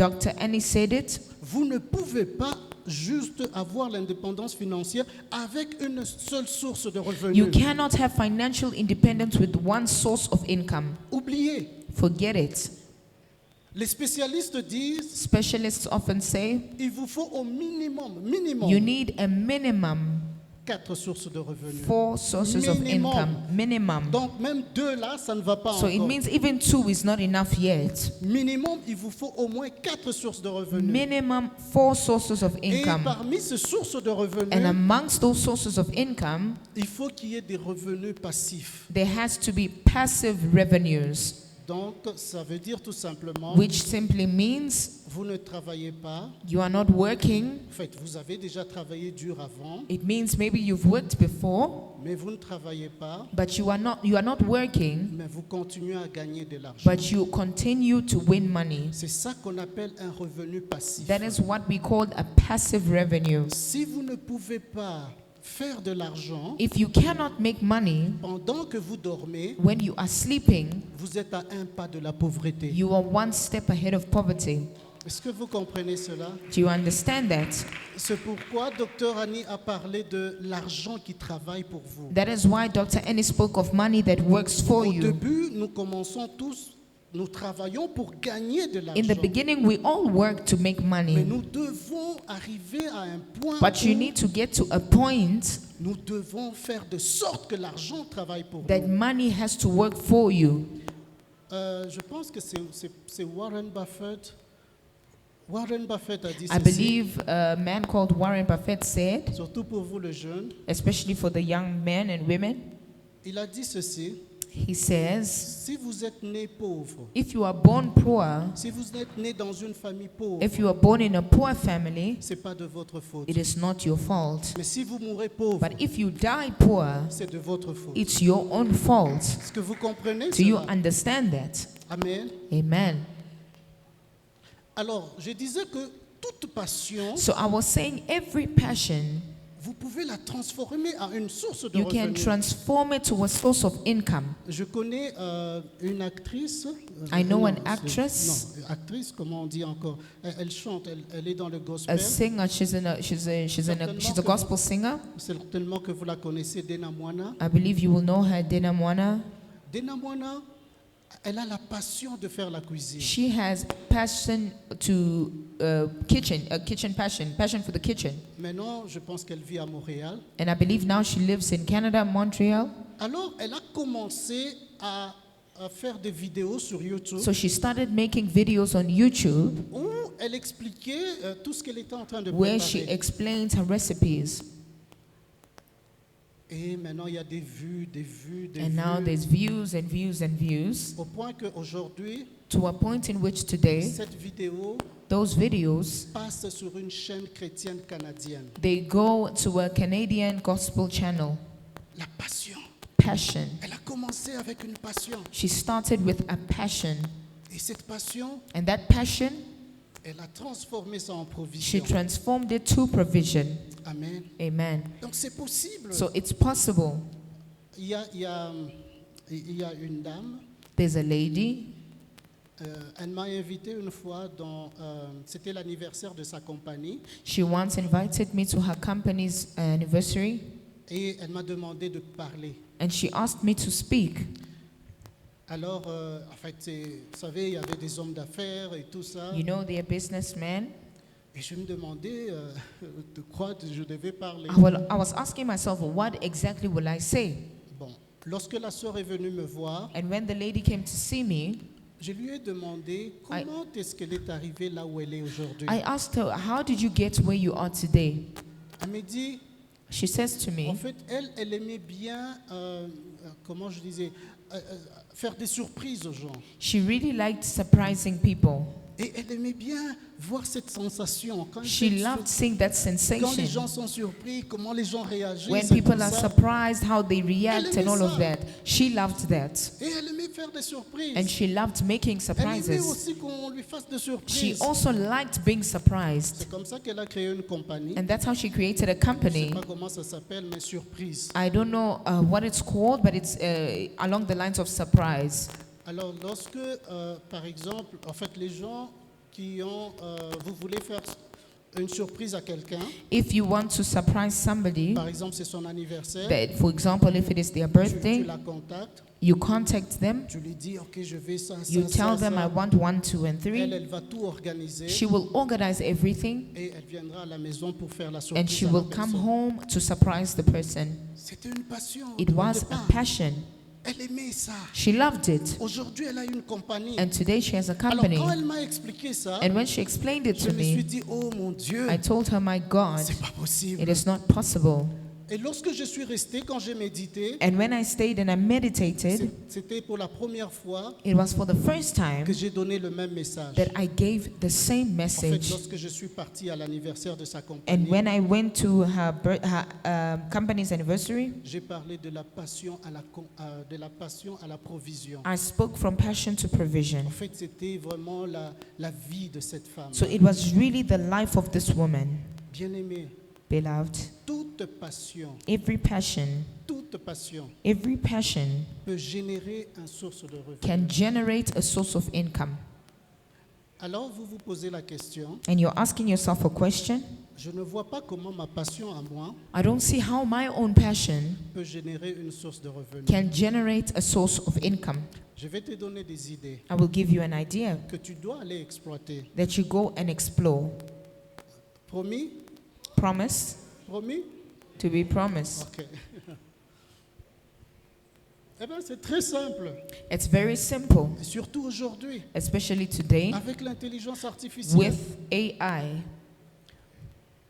Dr. Annie said it. Vous ne pouvez pas juste avoir l'indépendance financière avec une seule source de You revenus. cannot have financial independence with one source of income. Oubliez. Forget it. Les spécialistes disent Specialists often say il vous faut au minimum you need a minimum 4 sources de revenus. 4 sources of Minimum. income. Minimum. Donc même 2 là, ça ne va pas So it encore. means even 2 is not enough yet. Minimum, il vous faut au moins 4 sources de revenus. Minimum 4 sources of Et income. parmi ces sources de revenus, And amongst those sources of income, il faut qu'il y ait des revenus passifs. there has to be passive revenues, Donc, ça veut dire tout simplement, which simply means vous ne travaillez pas. you are not working. En fait, vous avez déjà travaillé dur avant, It means maybe you've worked before, mais vous ne travaillez pas, but you are not working, mais vous continuez à gagner de l'argent. but you continue to win money. C'est ça qu'on appelle un revenu passif. That is what we call a passive revenue. Si vous ne pouvez pas faire de l'argent If you cannot make money pendant que vous dormez, when you are sleeping, vous êtes à un pas de la pauvreté. you are one step ahead of poverty. Est-ce que vous comprenez cela? Do you understand that? C'est pourquoi Dr Annie a parlé de l'argent qui travaille pour vous. That is why Dr. Annie spoke of money that works for Au you. début, nous travaillons pour gagner de In the l'argent. beginning, we all work to make Mais money, nous devons arriver à un point but you où need to get to a point nous devons faire de sorte que l'argent travaille pour that nous. money has to work for you. Je pense que c'est Warren Buffett. Warren Buffett a dit I ceci, believe a man called Warren Buffett said, surtout pour vous les jeunes, especially for the young men and women, il a dit ceci, he says, si vous êtes né pauvre, if you are born poor, si vous êtes né dans une famille pauvre, if you are born in a poor family, c'est pas de votre faute. it is not your fault. Mais si vous mourrez pauvre, But if you die poor, c'est de votre faute. it's your own fault. Est-ce que vous comprenez Do you cela? understand that? Amen. Amen. Alors, je disais que toute passion, So I was saying every passion, vous pouvez la transformer en une source de you can revenus. transform it to a source of income. Je connais une actrice. I know an non, actress. Non, actrice, comment on dit encore? Elle chante, elle est dans le A gospel. singer, she's a gospel singer. Certainement que vous la connaissez, Dena Moana. I believe you will know her, Dina Mwana. Dena Moana, elle a la passion de faire la cuisine. She has passion to kitchen passion for the kitchen. Maintenant, je pense qu'elle vit à Montréal. And I believe now she lives in Canada, Montreal. Alors, elle a commencé à faire des vidéos sur YouTube So she started making videos on YouTube où elle expliquait tout ce qu'elle était en train de where she préparer. explains her recipes. Et maintenant, il y a des vues, des vues, des And now vues. there's views and views and views Au point qu'aujourd'hui, to a point in which today cette vidéo those videos passe sur une chaîne chrétienne canadienne. they go to a Canadian gospel channel. La passion. Passion. Elle a commencé avec une passion. She started with a passion, Et cette passion, and that passion elle a transformé ça en she provision. transformed it to provision. Amen. Amen. Donc c'est possible. So it's possible. Il y a une dame, There's a lady. elle m'a invité une fois c'était l'anniversaire de sa compagnie She once invited me to her company's anniversary, et elle m'a demandé de parler. and she asked me to speak. Alors, en fait, vous savez, il y avait des hommes d'affaires et tout ça. You know, they're businessmen. Et je me demandais de quoi je devais parler. I was asking myself, what exactly will I say? Bon, lorsque la sœur est venue me voir, And when the lady came to see me, je lui ai demandé comment est-ce qu'elle est arrivée là où elle est aujourd'hui. I asked her, how did you get where you are today? Elle me dit, She says to en me, fait, elle aimait bien, comment je disais, faire des surprises aux gens. she really liked surprising people. Et elle aimait bien voir cette sensation. Quand, She loved seeing that quand les sensation. gens sont surpris, comment les gens réagissent. When et tout people are ça. surprised, how they react and all of ça. that. She loved that. Et elle aimait faire des surprises. And she loved making Elle aimait surprises. aussi qu'on lui fasse des She surprises. also liked being surprised. C'est comme ça qu'elle a créé une compagnie. And that's how she created a Je ne sais company. pas comment ça s'appelle, mais surprise. I don't know what it's called, but it's along the lines of surprise. Alors, lorsque, par exemple, en fait, les gens vous voulez faire une surprise à quelqu'un, If you want to surprise somebody, par exemple c'est son anniversaire, that, for example, if it is their tu birthday, la contactes, you contact them, tu lui dis ok je vais ça, you ça, tell ça, them I ça. want 1, 2, and 3. Elle va tout organiser She will organize everything et elle viendra à la maison pour faire la and surprise she à la will come personne. home to surprise the person. C'était une passion. It au was départ. a passion. Elle aimait ça. She loved it. Aujourd'hui, elle a une compagnie. And today she has a Alors company. quand elle m'a expliqué ça, And when she explained it je to me suis me, dit oh mon Dieu, I told her, my God, c'est pas possible. it is not possible. Et lorsque je suis resté, quand j'ai médité, And when I stayed and I meditated, c'était pour la première fois it was for the first time que j'ai donné le même message. that I gave the same En fait, message. lorsque je suis parti à l'anniversaire de sa And compagnie, when I went to her company's anniversary, j'ai parlé de la passion de la passion à la provision. I spoke from passion to provision. En fait, c'était vraiment la vie de cette femme. So it was really the life of this woman. Bien-aimée, Beloved, toute passion every passion peut générer une source de revenus. can generate a source of income. Alors vous vous posez la question, And you're asking yourself a question. je ne vois pas comment ma passion à moi I don't see how my own passion peut générer une source de revenus. can generate a source of income. Je vais te donner des idées I will give you an idea que tu dois aller exploiter. that you go and explore. Promis? Promise Promis? to be promised. Ok. Eh bien, c'est très simple. It's very simple, Et surtout aujourd'hui, especially today avec l'intelligence artificielle. with AI.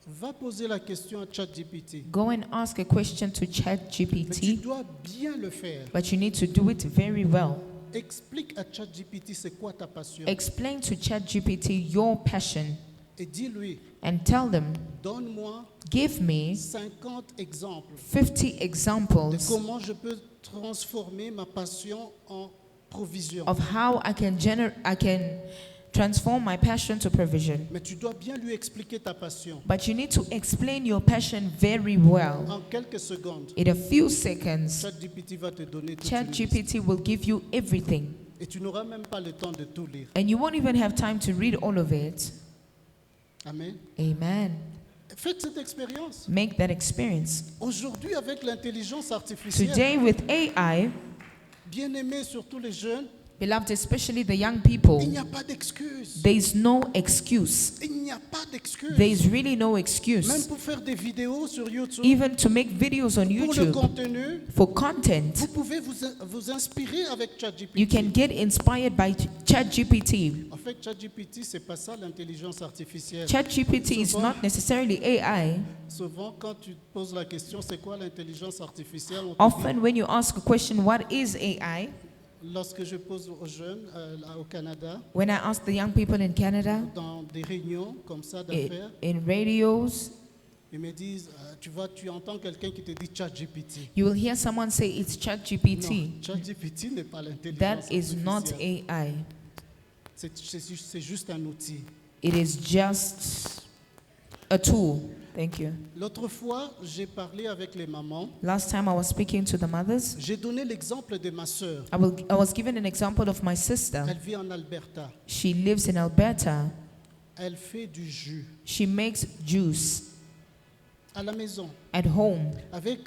Va poser la question à ChatGPT. Go and ask a question to Mais tu ChatGPT, dois bien le faire. but you need to do it very well. Explique à ChatGPT c'est quoi ta passion. Explain to ChatGPT your passion Et dis-lui, and tell them, donne-moi give me 50 exemples 50 de examples comment je peux transformer ma passion en provision. of how I can transform my passion to provision. Mais tu dois bien lui expliquer ta passion. But you need to explain your passion very well. En quelques secondes, In a few seconds, ChatGPT va te donner toute une liste. ChatGPT will give you everything. Et tu n'auras même pas le temps de tout lire. And you won't even have time to read all of it. Amen. Amen. Faites cette expérience. Make that experience. Aujourd'hui, avec l'intelligence artificielle, Today with AI, bien aimé surtout les jeunes, beloved, especially the young il people, n'y a pas d'excuse. there is no excuse. Il n'y a pas d'excuse. There is really no Même excuse. pour faire des vidéos sur YouTube, Even to make videos on pour le YouTube contenu, for content, vous pouvez vous inspirer avec you ChatGPT. can get inspired by ChatGPT. En fait, ChatGPT, c'est pas ça l'intelligence artificielle. ChatGPT is not necessarily AI. Souvent, quand tu te poses la question, c'est quoi l'intelligence artificielle, on te Often when you ask a question, what is AI? dit, lorsque je pose aux jeunes là, au Canada, When I ask the young people in Canada, dans des réunions comme ça d'affaires, in radios, ils me disent, tu vois, tu entends quelqu'un qui te dit ChatGPT. you will hear someone say it's Non, ChatGPT. ChatGPT n'est pas l'intelligence That is not artificielle. AI. C'est juste un outil. It is just a tool. Thank you. L'autre fois, j'ai parlé avec les mamans. Last time I was speaking to the mothers, J'ai donné l'exemple de ma sœur. I was given an example of my sister. Elle vit en Alberta. She lives in Alberta. Elle fait du jus She makes juice à la maison at home avec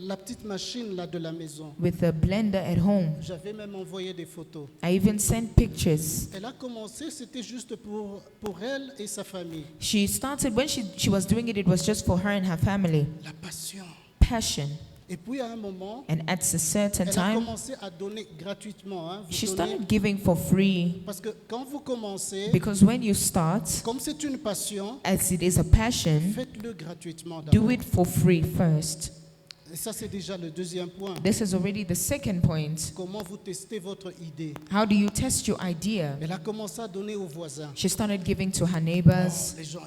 la petite machine là de la maison. with a blender at home. J'avais même envoyé des photos. I even sent pictures. Elle a commencé, c'était juste pour elle et sa famille. She started, when she was doing it, it was just for her and her family. La passion. Passion. Et puis à un moment, And at a certain elle a time, commencé à donner gratuitement. Hein, vous she donnez- started giving for free. parce que quand vous commencez, Because when you start, comme c'est une passion, as it is a passion, faites-le gratuitement do d'abord. it for free first. Et ça, c'est déjà le deuxième point. This is already the second point. Comment vous testez votre idée. How do you test your idea? Elle a commencé à donner aux voisins. She started giving to her Oh, neighbors, les gens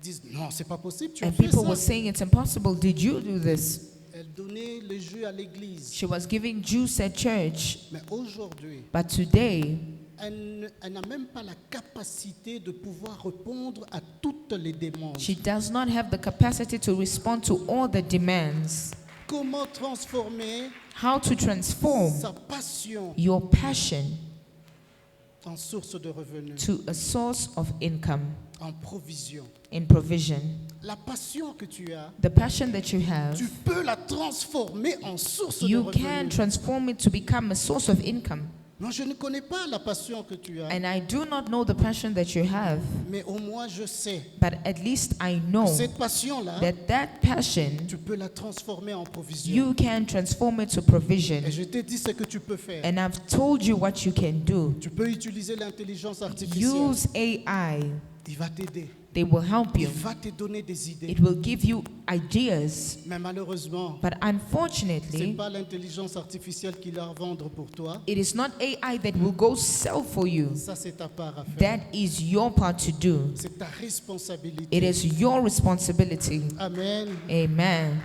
disent non, c'est pas possible, tu as and fait people ça. were saying, it's impossible. Did you do this? Elle donnait le jus à l'église. She was giving juice at church. Mais aujourd'hui, But today, elle n'a même pas la capacité de pouvoir répondre à toutes les demandes. she does not have the capacity to respond to all the demands. Comment transformer How to transform sa passion your passion en source de revenus, to a source of income, en provision. in provision. La passion que tu as, The passion that you have, tu peux la transformer en source de you can revenus. transform it to become a source of income. Moi, je ne connais pas la passion que tu as, And I do not know the passion that you have, mais au moins je sais but at least I que know cette passion-là, that passion, tu peux la transformer en provision. you can transform it to provision. Et je t'ai dit ce que tu peux faire. And I've told you what you can do. Tu peux utiliser l'intelligence artificielle. Use AI. Il va t'aider. They will help Il you. va te donner des idées. It will give you ideas. Mais malheureusement, But ce n'est unfortunately, pas l'intelligence artificielle qui va vendre pour toi. it is not AI that will go sell for you. Ça, c'est ta part à faire. That is your part to do. C'est ta responsabilité. It is your responsibility. Amen. Amen.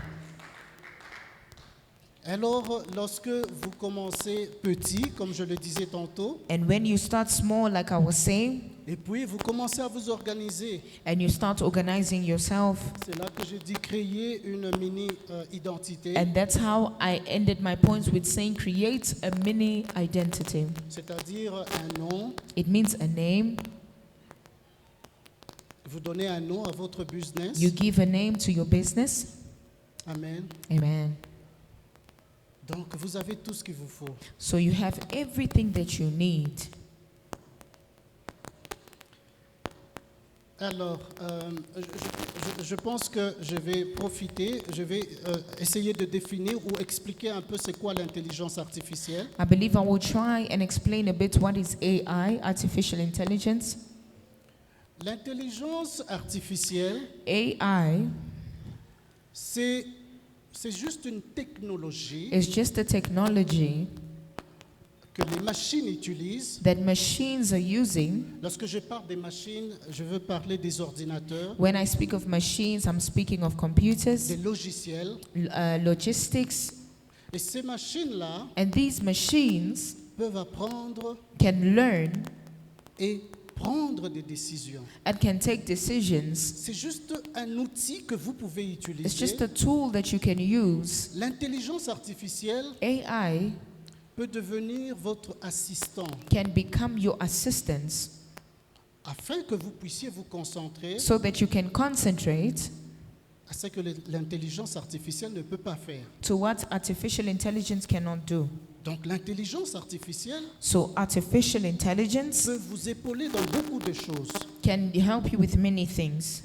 Alors, lorsque vous commencez petit, comme je le disais tantôt, And when you start small, like I was saying, et puis vous commencez à vous organiser, and you start organizing yourself, c'est là que je dis créer une mini-identité, and that's how I ended my points with saying create a mini identity. c'est-à-dire un nom. It means a name. Vous donnez un nom à votre business. You give a name to your business. Amen. Amen. Donc, vous avez tout ce qu'il vous faut. So you have everything that you need. Alors, je pense que je vais profiter, je vais essayer de définir ou expliquer un peu c'est quoi l'intelligence artificielle. I believe I will try and explain a bit what is AI, artificial intelligence. L'intelligence artificielle, AI c'est juste une technologie is just a technology que les machines utilisent. that machines are using. Lorsque je parle des machines, je veux parler des ordinateurs, When I speak of machines, I'm speaking of computers, des logiciels. logistics, Et ces machines-là and these machines peuvent apprendre can learn et prendre des décisions. and can take decisions. C'est juste un outil que vous pouvez It's utiliser. just a tool that you can use. L'intelligence artificielle AI peut devenir votre assistant can become your assistant afin que vous puissiez vous concentrer so that you can concentrate à ce que l'intelligence artificielle ne peut pas faire. to what artificial intelligence cannot do. Donc l'intelligence artificielle So artificial intelligence peut vous épauler dans beaucoup de choses. can help you with many things.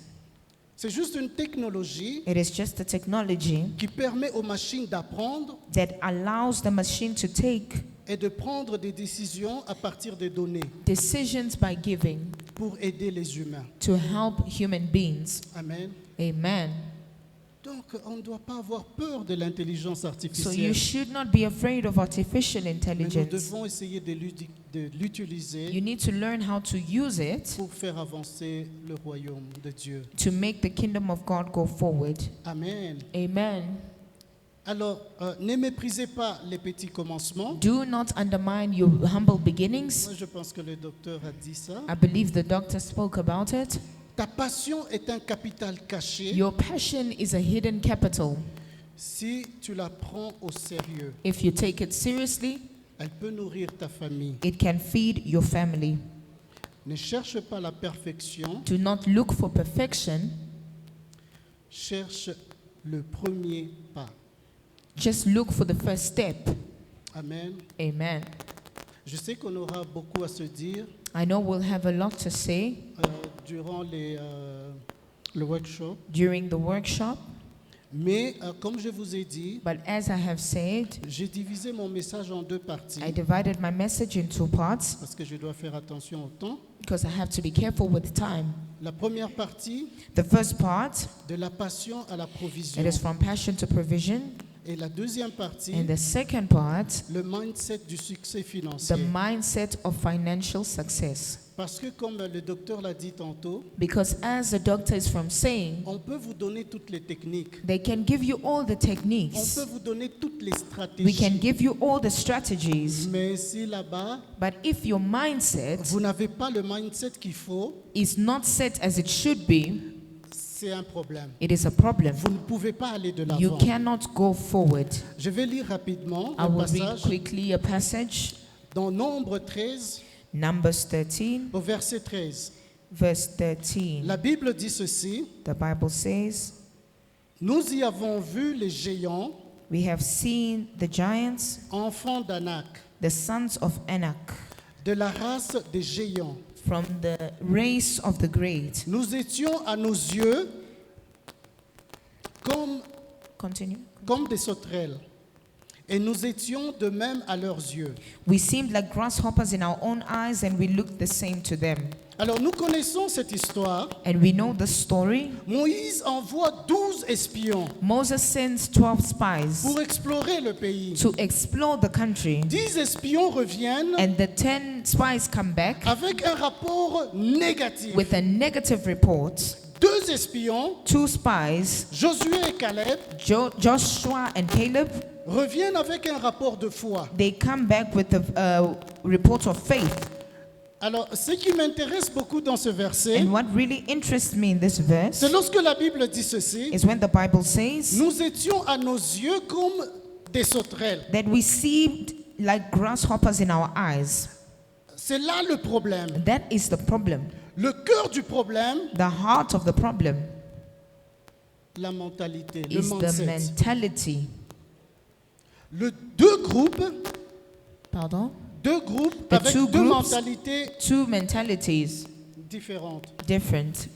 C'est juste une technologie It is just a technology qui permet aux machines d'apprendre that allows the machine to take et de prendre des décisions à partir des données decisions by giving pour aider les humains. to help human beings. Amen. Amen. Donc on ne doit pas avoir peur de l'intelligence So artificielle. you should not be afraid of artificial Mais nous intelligence. devons essayer de l'utiliser You need to learn how to use it pour faire avancer le royaume de Dieu. to make the kingdom of God go forward. Amen. Amen. Alors, ne méprisez pas les petits commencements. Do not undermine your humble beginnings. Moi, je pense que le docteur a dit ça. I believe the doctor spoke about it. Ta passion est un capital caché Your passion is a hidden capital. si tu la prends au sérieux. If you take it seriously, Elle peut nourrir ta famille. it can feed your family. Ne cherche pas la perfection, Do not look for perfection. cherche le premier pas. Just look for the first step. Amen. Amen. Je sais qu'on aura beaucoup à se dire I know we'll have a lot to say durant le workshop, during the workshop, mais comme je vous ai dit, but as I have said, j'ai divisé mon message en deux parties I divided my message in two parts parce que je dois faire attention au temps. because I have to be careful with time. La première partie, The first part, de la passion à la provision. it is from passion to provision, Et la deuxième partie, and the second part, le mindset du succès the financier. mindset of financial success. Parce que comme le docteur l'a dit tantôt, Because as the doctor is from saying, on peut vous donner toutes les techniques. they can give you all the On techniques. peut vous donner toutes les We stratégies. can give you all the strategies. Mais si là-bas, But if your mindset vous n'avez pas le mindset qu'il faut, is not set as it should be, c'est un problème. it is a problem. Vous ne pouvez pas aller de You l'avant. cannot go forward. Je vais lire rapidement I un will read passage quickly a passage dans Nombre 13, Numbers 13, au verset 13. verse 13. La Bible dit ceci, The Bible says, nous y avons vu les géants, we have seen the giants, enfants d'Anak, the sons of Anak, de la race des géants. from the race of the great. Nous étions à nos yeux Continue. comme des sauterelles, et nous étions de même à leurs yeux. We seemed like grasshoppers in our own eyes, and we looked the same to them. Alors nous connaissons cette histoire. And we know the story. Moïse envoie 12 espions Moses sends 12 spies pour explorer le pays. to explore the country. 10 espions reviennent And the 10 spies come back avec un rapport négatif. with a negative report. 2 espions, 2 spies, Josué et Caleb, Joshua and Caleb, reviennent avec un rapport de foi. they come back with a report of faith. Alors, ce qui m'intéresse beaucoup dans ce verset, And what really interests me in this verse c'est lorsque la Bible dit ceci, is when the Bible says nous étions à nos yeux comme des sauterelles. that we seemed like grasshoppers in our eyes. C'est là le problème. That is the problem. Le cœur du problème, The heart of the problem la mentalité, le is the mindset. mentality. Le deux groupes Pardon? avec two deux groups. mentalités Two mentalities, différentes. different.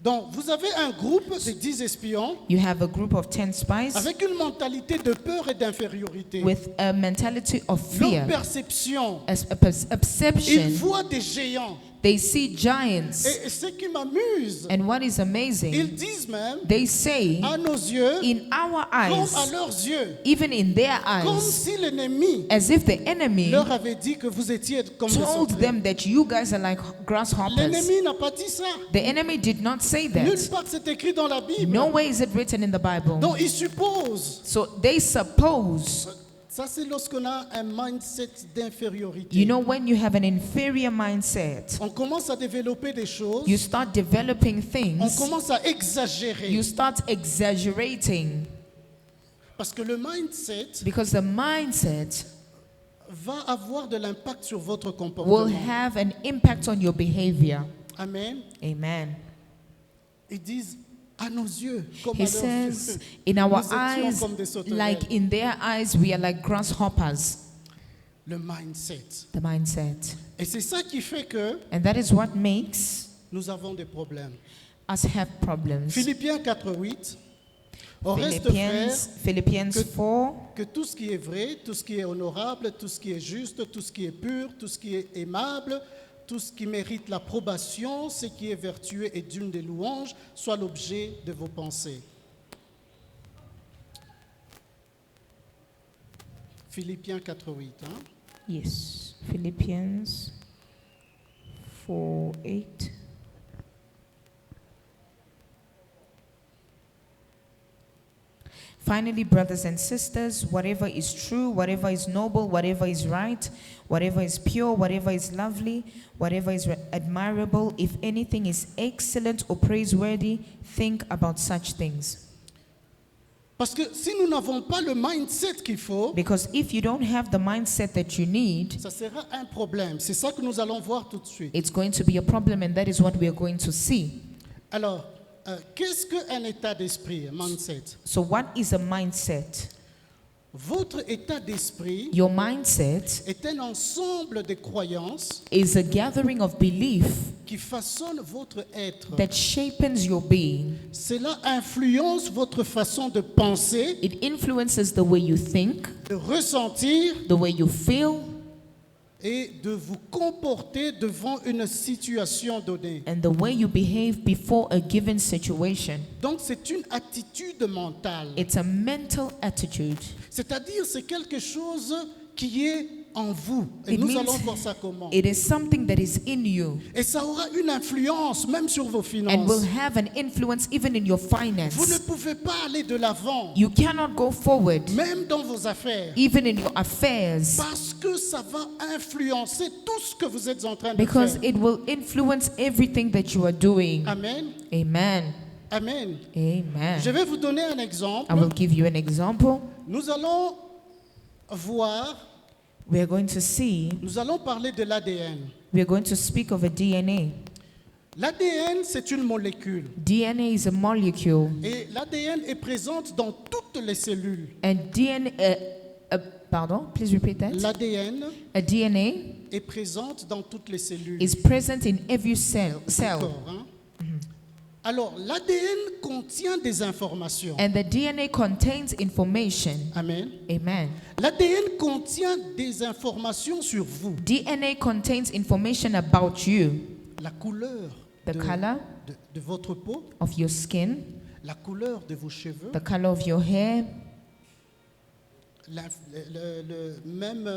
Donc, vous avez un groupe de 10 espions You have a group of 10 spies avec une mentalité de peur et d'infériorité. with a mentality of Leur fear, perception, a ils perception. voient des géants. They see giants. Et ce qui m'amuse, And what is amazing, ils disent même, they say, à nos yeux, in our comme à eyes, leurs yeux, even in their comme eyes, si l'ennemi as if the enemy leur avait dit que vous étiez comme des told sauterelles. them that you guys are like grasshoppers. L'ennemi n'a pas dit ça. The enemy did not say Nulle that. part c'est écrit dans la Bible. No way is it written in the Bible. Donc ils supposent. So they suppose. Ça c'est lorsqu'on a un mindset d'infériorité. You know, when you have an inferior mindset, On commence à développer des choses. you start developing On things, commence à exagérer. you start exaggerating, Parce que le mindset because the mindset va avoir de l'impact sur votre will comportement. have an impact on your behavior. Amen. Amen. Ils disent à nos yeux, comme He à leurs yeux. says, in our Nous étions eyes, comme des sauterelles. like in their eyes, we are like grasshoppers. Le mindset. The mindset. Et c'est ça qui fait que And that is what makes nous avons des problèmes. us have problems. Philippiens 4:8. Au reste, frères, Philippians 4, que tout ce qui est vrai, tout ce qui est honorable, tout ce qui est juste, tout ce qui est pur, tout ce qui est aimable, tout ce qui mérite l'approbation, ce qui est vertueux et digne de louange, soit l'objet de vos pensées. Philippiens 4:8. Hein? yes, Philippians 4:8. Finally, brothers and sisters, whatever is true, whatever is noble, whatever is right, whatever is pure, whatever is lovely, whatever is admirable, if anything is excellent or praiseworthy, think about such things. Parce que si nous n'avons pas le mindset qu'il faut, Because if you don't have the mindset that you need, ça sera un problème. C'est ça que nous allons voir tout de suite. it's going to be a problem, and that is what we are going to see. Alors, qu'est-ce qu'un état d'esprit, un mindset? So, what is a mindset? Votre état d'esprit Your mindset est un ensemble de croyances is a gathering of belief qui façonnent votre être. that shapes your being. Cela influence votre façon de penser, It influences the way you think, de ressentir the way you feel, et de vous comporter devant une situation donnée. and the way you behave before a given situation. Donc c'est une attitude mentale. It's a mental attitude. C'est-à-dire c'est quelque chose qui est en vous. Et It nous means allons voir ça comment. It is something that is in you Et ça aura une influence même sur vos and will finances. have an influence even in your Vous ne finance. pouvez pas aller de l'avant, You cannot go forward même dans vos affaires, even in your affairs, parce que ça va influencer tout ce que vous êtes en train de because faire. it will influence everything that you are doing. Amen. Amen. Amen. Amen. Je vais vous donner un exemple. I will give you an example. Nous allons voir we are going to see, Nous allons parler de l'ADN. we are going to speak of a DNA. L'ADN, c'est une molécule. DNA is a molecule, Et l'ADN est présente dans toutes les cellules. and pardon, please repeat that. L'ADN A DNA est présente dans toutes les cellules. is present in every cell. D'accord, hein? Alors, l'ADN contient des informations. And the DNA contains information. Amen. Amen. L'ADN contient des informations sur vous. DNA contains information about you, La couleur the color de votre peau, of your skin, la couleur de vos cheveux, the color of your hair, même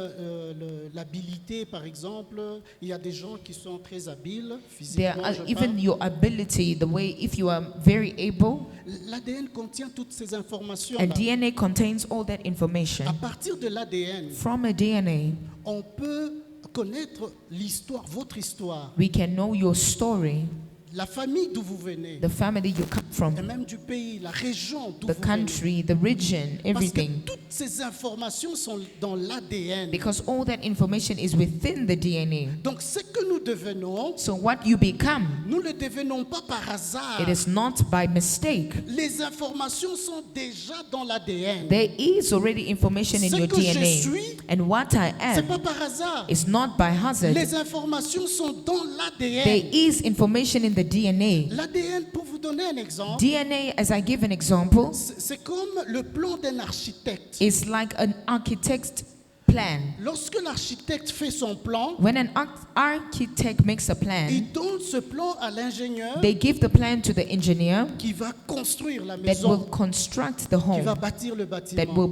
l'habilité, par exemple. Il y a des gens qui sont très habiles there physiquement. are je even parle. your ability, the way if you are very able, L'ADN contient toutes ces informations. and DNA contains all that À information. partir de l'ADN, From a DNA, on peut connaître l'histoire, votre histoire, we can know your story, la famille d'où vous venez, the family you come et from, même du pays, la région d'où the vous venez. country, the region, Parce que everything. toutes ces informations sont dans l'ADN. Because all that information is within the DNA. Donc ce que nous devenons, So what you become, nous ne le devenons pas par hasard. it is not by mistake. Les informations sont déjà dans l'ADN. There is already information in Ce your que je DNA. suis, And what I c'est am pas par hasard. is not by hazard. Les informations sont dans There l'ADN. is information in the DNA. L'ADN, pour vous donner un exemple, DNA, as I give an example, c'est comme le plan d'un architecte. is like an architect's plan. Lorsque l'architecte fait son plan, When an architect makes a plan, il donne ce plan à l'ingénieur they give the plan to the engineer qui va construire la that maison, will construct the qui va home, bâtir le that bâtiment. will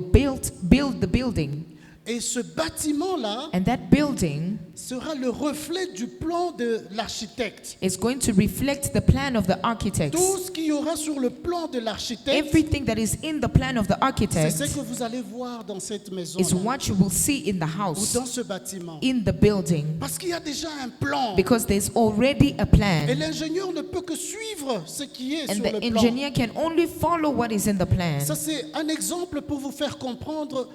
build the building. Et ce bâtiment-là And that building sera le reflet du plan de l'architecte. is going to reflect the plan of the architect. Tout ce qu'il y aura sur le plan de l'architecte, Everything that is in the plan of the c'est architect ce que vous allez voir dans cette maison is what you will see in the ou house, dans ce bâtiment. in the building, Parce qu'il y a déjà un plan. because there's already a Et plan. l'ingénieur ne peut que suivre ce qui est And sur the le plan. engineer can only follow what is in the plan. Ça, c'est un exemple pour vous faire comprendre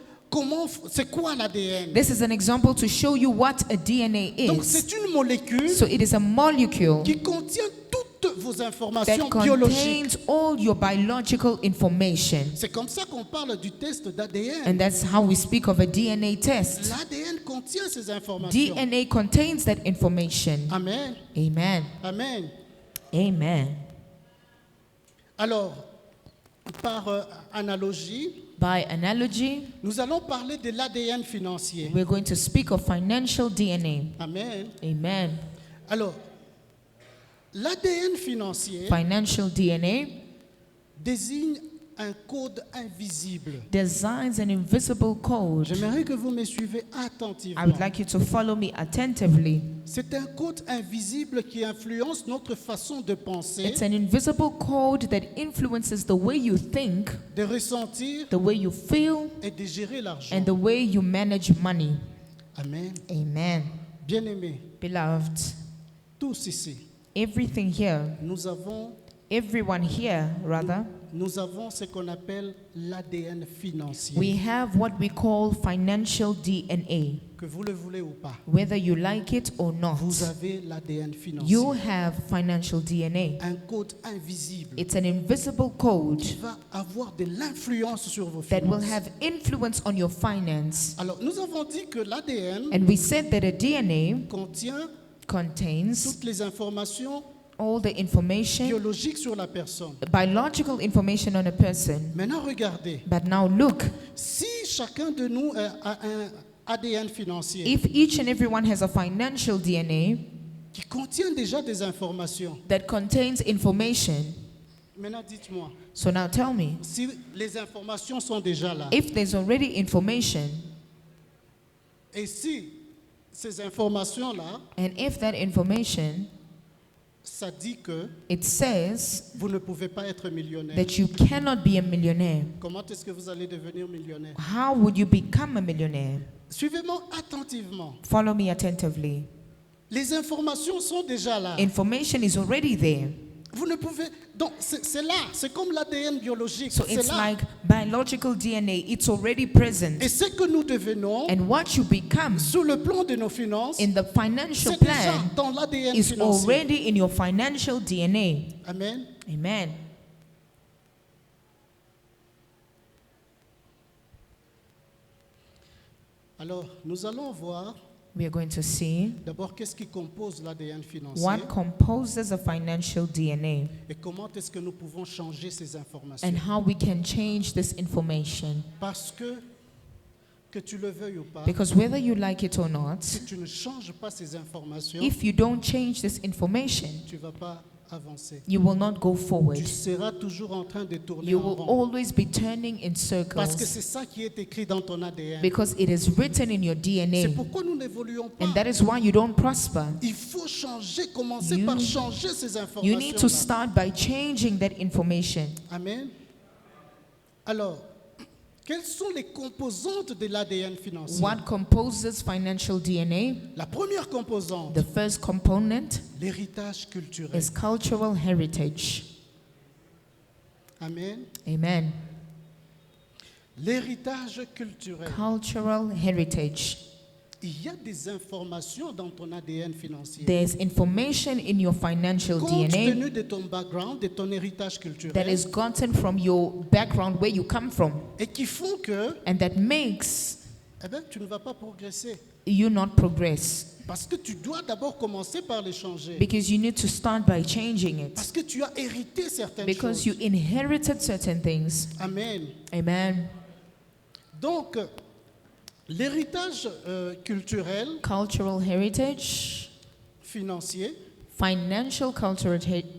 c'est quoi l'ADN. This is an example to show you what a DNA Donc, is. c'est une molécule So it is a molecule qui contient toutes vos that informations biologiques. contains all your biological information. C'est comme ça qu'on parle du test d'ADN. And that's how we speak of a DNA test. L'ADN contient ces informations. DNA contains that information. Amen. Amen. Amen. Amen. Alors, par analogie, By analogy, nous allons parler de l'ADN financier. we're going to speak of financial DNA. Amen. Amen. Alors, l'ADN financier Financial DNA désigne un code invisible. designs an invisible code. J'aimerais que vous me suivez I attentivement. would like you to follow me attentively. C'est un code invisible qui influence notre façon de penser, It's an invisible code that influences the way you think, de ressentir the way you feel, et de gérer l'argent. and the way you manage money. Amen. Amen. Bien-aimés, Beloved, tous ici, everything here, everyone here, rather, nous avons ce qu'on appelle l'ADN financier. we have what we call financial DNA. Que vous le voulez ou pas, Whether you like it or not, vous avez l'ADN financier. you have financial DNA. Un code invisible It's an invisible code qui va avoir de l'influence sur vos that will finances. have influence on your finance. Alors, nous avons dit que l'ADN And we said that a DNA contient contains toutes les informations all the information, biologiques sur la personne. biological information on a person. Maintenant, regardez. But now look, Si chacun de nous a un ADN financier if each and everyone has a financial DNA qui contient déjà des informations, that contains information, maintenant dites-moi, so now tell me, si les informations sont déjà là, if there's already information, et si ces informations-là, and if that information, ça dit que it says vous ne pouvez pas être millionnaire, that you cannot be a millionaire, comment est-ce que vous allez devenir millionnaire? how would you become a millionaire? Suivez-moi attentivement. Follow me attentively. Les informations sont déjà là. Information is already there. Vous ne pouvez. Donc, c'est là. C'est comme l'ADN biologique. So C'est it's là. like biological DNA, it's already present. Et ce que nous devenons, And what you become sur le plan de nos finances, in the financial c'est déjà plan dans l'ADN is financier. already in your financial DNA. Amen. Amen. Alors, nous allons voir We are going to see d'abord qu'est-ce qui compose l'ADN financier what composes a financial DNA et comment est-ce que nous pouvons changer ces informations. and how we can change this information. Parce que tu le veuilles ou pas, Because whether you like it or not, si tu ne changes pas ces informations, if you don't change this information, tu ne vas pas avancer. you will not go forward. Tu seras toujours en train de tourner You en will rond. always be turning in Parce que circles c'est ça qui est écrit dans ton ADN. because it is written in your C'est DNA. pourquoi nous n'évoluons pas. And that is why you don't prosper. Il faut changer, commencer You- par changer ces You need to informations. start by changing that information. Amen. Alors, quelles sont les composantes de l'ADN financier? What composes financial DNA? La première composante, The first component l'héritage culturel. is cultural heritage. Amen. Amen. L'héritage culturel. Cultural heritage. Il y a des informations dans ton ADN financier. There's information in your financial Compte DNA tenu de ton background, de ton héritage that culturel, is gotten from your background, where you come from, et qui font que and that makes tu ne vas pas progresser. you not progress. Parce que tu dois d'abord commencer par les changer. Because you need to start by changing it. Parce que tu as hérité certaines Because choses. you inherited certain things. Amen. Amen. Donc, l'héritage culturel, Cultural heritage, financier, financial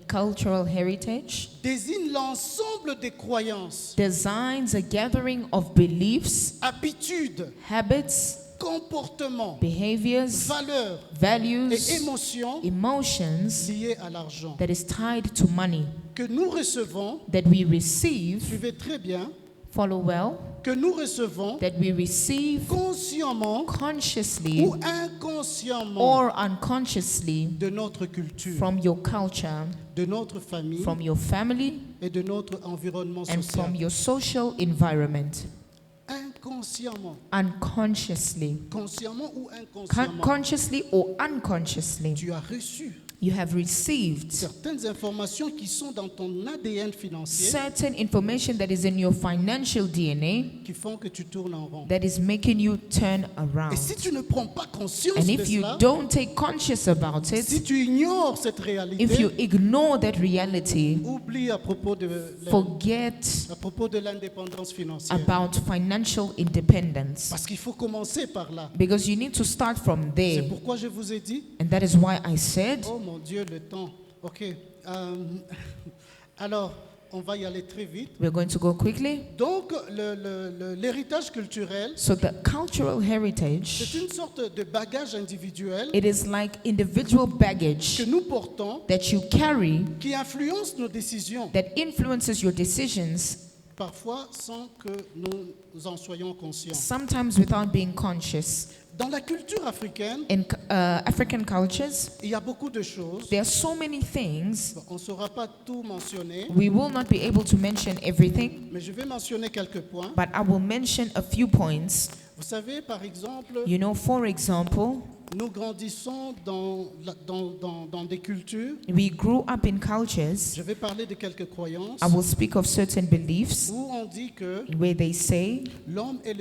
cultural heritage désigne l'ensemble des croyances, designs a gathering of beliefs, habitudes, habits, comportements, behaviors, valeurs et values, émotions emotions liées à l'argent that is tied to money que nous recevons, that we receive, suivez très bien, follow well, que nous recevons that we receive consciemment consciously ou inconsciemment or unconsciously de notre culture, from your culture, de notre famille from your family, et de notre environnement and from social. your social environment. Inconsciemment, Unconsciously, consciemment ou inconsciemment, consciously or unconsciously, tu as reçu you have received certaines informations qui sont dans ton ADN financier certain information that is in your financial DNA qui font que tu tournes en rond. that is making you turn Et around. si tu ne prends pas conscience And de if you cela, don't take conscious about si it, tu ignores cette if réalité, you ignore that reality, oublie à propos de l'indépendance financière. about financial independence. Parce qu'il faut commencer par là. Because you need to start from C'est there. pourquoi je vous ai dit, And that is why I said, oh mon Dieu, le temps. Ok. Alors, on va y aller très vite. we're going to go quickly. Donc, l'héritage culturel, So the cultural c'est heritage, une sorte de bagage individuel it is like individual que baggage nous portons that you carry qui influence nos décisions, that influences your decisions, parfois sans que nous en soyons conscients. sometimes without being conscious. Dans la culture africaine, In African cultures, il y a beaucoup de choses. there are so many things. On ne saura pas tout mentionner, We will not be able to mention everything, mais je vais mentionner quelques points. but I will mention a few points. Vous savez, par exemple, You know, for example, nous grandissons dans des cultures. we grew up in cultures. Je vais parler de quelques croyances I will speak of certain beliefs où on dit que where they say l'homme est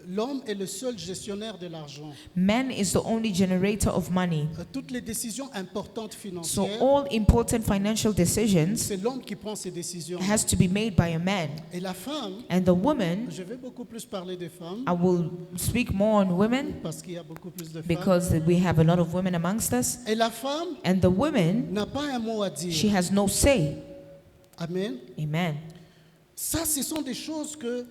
l'homme est le seul gestionnaire de l'argent. man is the only generator of money. Toutes les décisions importantes So financières, all important financial decisions c'est l'homme qui prend ces décisions. has to be made by a man. Et la femme, And the woman, je vais beaucoup plus parler des femmes I will speak more on women parce qu'il y a beaucoup plus de femmes. because we have a lot of women amongst us. Et la femme And the woman, n'a pas un mot à she dire. has no say. Amen. Amen. Ça, ce sont des choses que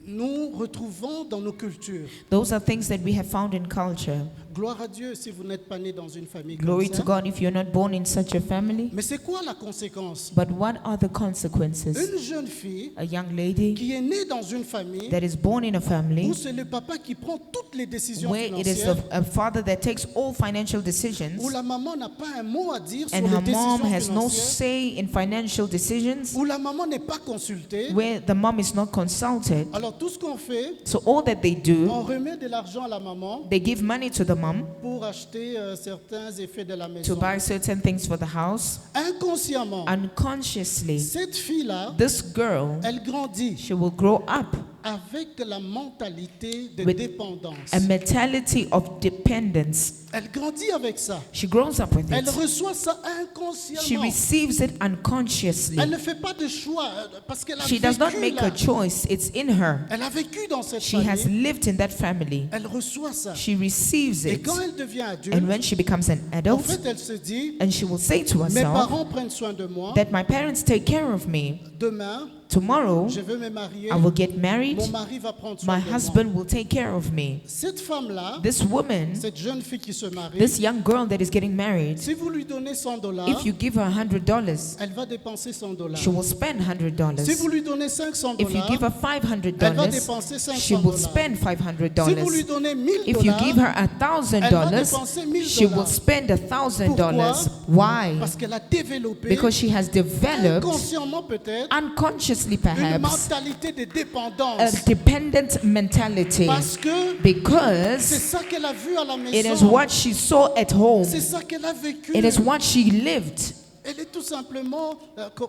nous retrouvons dans nos cultures. Those are things that we have found in culture. Gloire à Dieu si vous n'êtes pas né dans une famille Glory comme to ça. God if you're not born in such a family. Mais c'est quoi la conséquence? But what are the consequences? Une jeune fille A young lady qui est née dans une famille that is born in a où family c'est le papa qui prend toutes les décisions where it is financières, a father that takes all financial decisions où la maman n'a pas un mot à dire sur and les her mom décisions has no financières, say in financial decisions, où la maman n'est pas consultée. where the mom is not consulted. Alors tout ce qu'on fait, So all that they do, on remet de l'argent à la maman they give money to the mom pour acheter certains effets de la to maison. buy certain things for the house. Inconsciemment, Unconsciously, cette fille-là, this girl, elle grandit she will grow up avec la mentalité de With dépendance. a mentality of dependence. Elle grandit avec ça. She grows up with Elle it. reçoit ça She inconsciemment. receives it unconsciously. Elle ne fait pas de choix parce qu'elle a She does not vécu make là. a choice. It's in her. Elle a vécu dans cette She has famille. lived in that family. Elle reçoit ça. She receives Et it. quand elle devient adulte, And when she becomes an en adult, fait, elle se dit, and she will say to mes herself parents prennent soin de moi. that my parents take care of me. Demain, Tomorrow, je veux me marier. I will get married. Mon mari va prendre soin My de moi. husband will take care of me. Cette femme-là, This woman, cette jeune fille qui se marie, this young girl that is getting married, si vous lui donnez $100, if you give her $100, elle va dépenser $100. she will spend Si vous $100. lui donnez $500, If you give her elle va $500, dépenser she will $500. spend Si vous lui $500. donnez If you give her $1,000, elle va dépenser $1,000, she will $1,000. spend $1,000. Pourquoi? Why? Parce qu'elle a développé, Because she has developed, inconsciemment peut-être, unconsciously une perhaps, mentalité de a dépendance. dependent mentality. Parce que c'est Because ça qu'elle a vu à la it is maison. what she saw at home. C'est ça qu'elle a vécu. It is what she lived. Elle est tout simplement,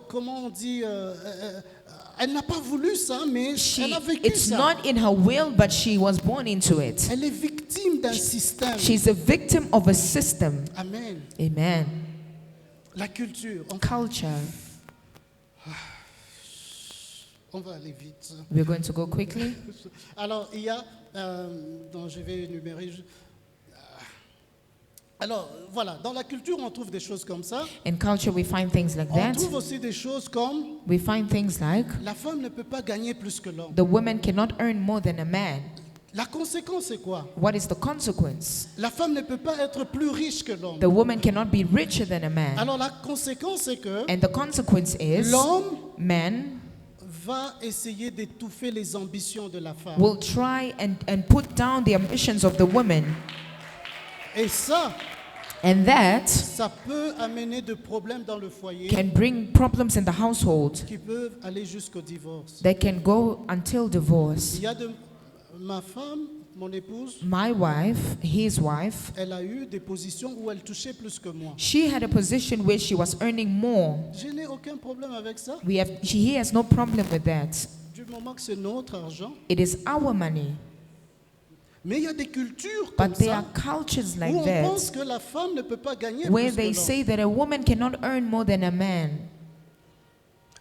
comment on dit, elle n'a pas voulu ça, mais elle a vécu It's ça. not in her will, but she was born into it. Elle est victime d'un système. She's a victim of a system. Amen. Amen. La culture. Culture. On va aller vite. We're going to go quickly. Alors, il y a, donc je vais énumérer. Alors, voilà, dans la culture, on trouve des choses comme ça. In culture, we find things like On that. trouve aussi des choses comme We find things like la femme ne peut pas gagner plus que l'homme. the woman cannot earn more than a man. La conséquence, c'est quoi? What is the consequence? La femme ne peut pas être plus riche que l'homme. The woman cannot be richer than a man. Alors, la conséquence, c'est que And the consequence is l'homme man va essayer d'étouffer les ambitions de la femme. will try and put down the ambitions of the woman. Et ça, And that ça peut amener de problèmes dans le foyer can bring problems in the household qui peuvent aller jusqu'au divorce. that can go until divorce. Il y a ma femme, mon épouse, My wife, his wife, elle a eu des positions où elle touchait plus que moi. she had a position where she was earning more. Je n'ai aucun problème avec ça. He has no problem with that. Du moment que c'est notre argent. It is our money. Mais il y a des cultures comme But there ça are cultures like où on pense that que la femme ne peut pas gagner where plus they que l'homme. say that a woman cannot earn more than a man.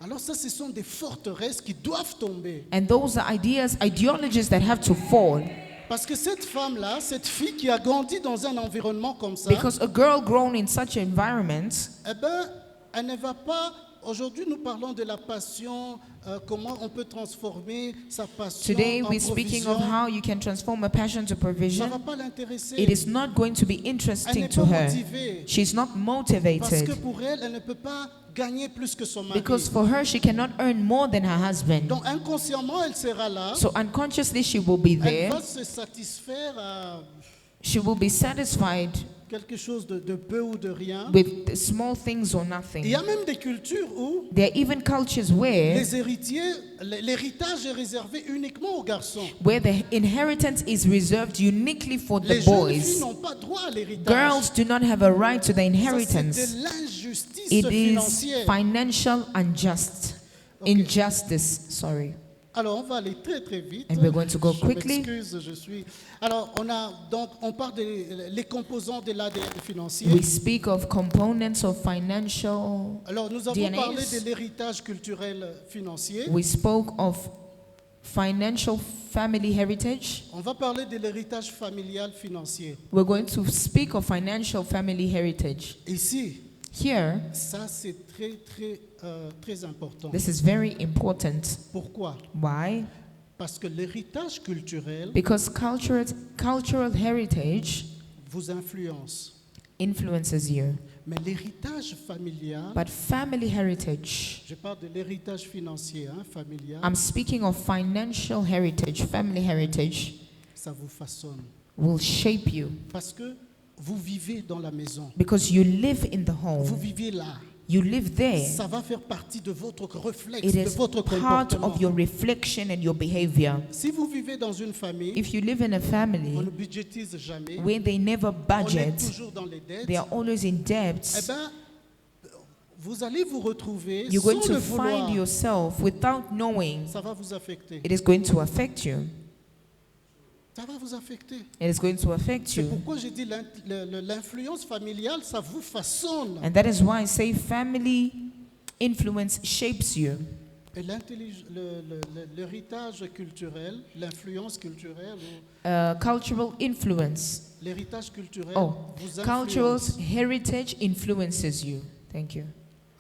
Alors ça, ce sont des forteresses qui doivent tomber. And those are ideologies that have to fall. Parce que cette femme-là, cette fille qui a grandi dans un environnement comme ça, Because a girl grown in such an environment, eh ben, elle ne va pas. Aujourd'hui, nous parlons de la passion, comment on peut transformer sa passion today en we're speaking of provision. how you can transform a passion to Ça ne provision. va pas l'intéresser. It is not going to be Elle interesting n'est to pas her. motivée. She's not Parce que motivated. pour elle, elle ne peut pas gagner plus que son mari. Because for her, she cannot earn more than her husband. Donc inconsciemment, elle sera là. So unconsciously, she will be Elle there. va se satisfaire à She will be satisfied quelque chose de peu ou de rien. with small things or Il y nothing. a même des cultures où There are even cultures where les héritiers, l'héritage est réservé uniquement aux garçons. the inheritance is reserved uniquely for Les the jeunes filles boys. n'ont pas droit à l'héritage. Girls do not have a right to the Ça, inheritance. c'est de l'injustice It is financière. financial injustice. Sorry. Alors, on va aller très très vite. And we're going to go Je quickly. m'excuse, je suis. Alors, on parle des les composants de l'ADN financier. We speak of components of financial. Alors, nous avons DNAs. parlé de l'héritage culturel financier. We spoke of financial family heritage. On va parler de l'héritage familial financier. We're going to speak of financial family heritage. Ici, Here, ça c'est très important. this is very important. Pourquoi? Why? Parce que l'héritage culturel Because cultural heritage vous influence. influences you. Mais l'héritage familial, But family heritage, je parle de l'héritage financier, familial, I'm speaking of financial heritage, family heritage, ça vous façonne. will shape you Parce que vous vivez dans la maison. because you live in the Vous home. vivez là. You live there. Ça va faire partie de votre réflexe, It de is votre part comportement. of your reflection and your behavior. Si vous vivez dans une famille, If you live in a on ne family budgétise jamais, where they never on est budget, toujours dans les dettes, they are always in eh debts, ben, vous allez vous retrouver you're going sans to le find vouloir. yourself without knowing. Ça va vous affecter. It is going to affect you. Ça va vous affecter. It is going to affect C'est you. pourquoi j'ai dit l'influence familiale, ça vous façonne. And that is why I say family influence shapes you. Et l'héritage culturel, l'influence culturelle, Cultural influence. l'héritage culturel Oh, vous cultural influence. heritage influences you. Thank you.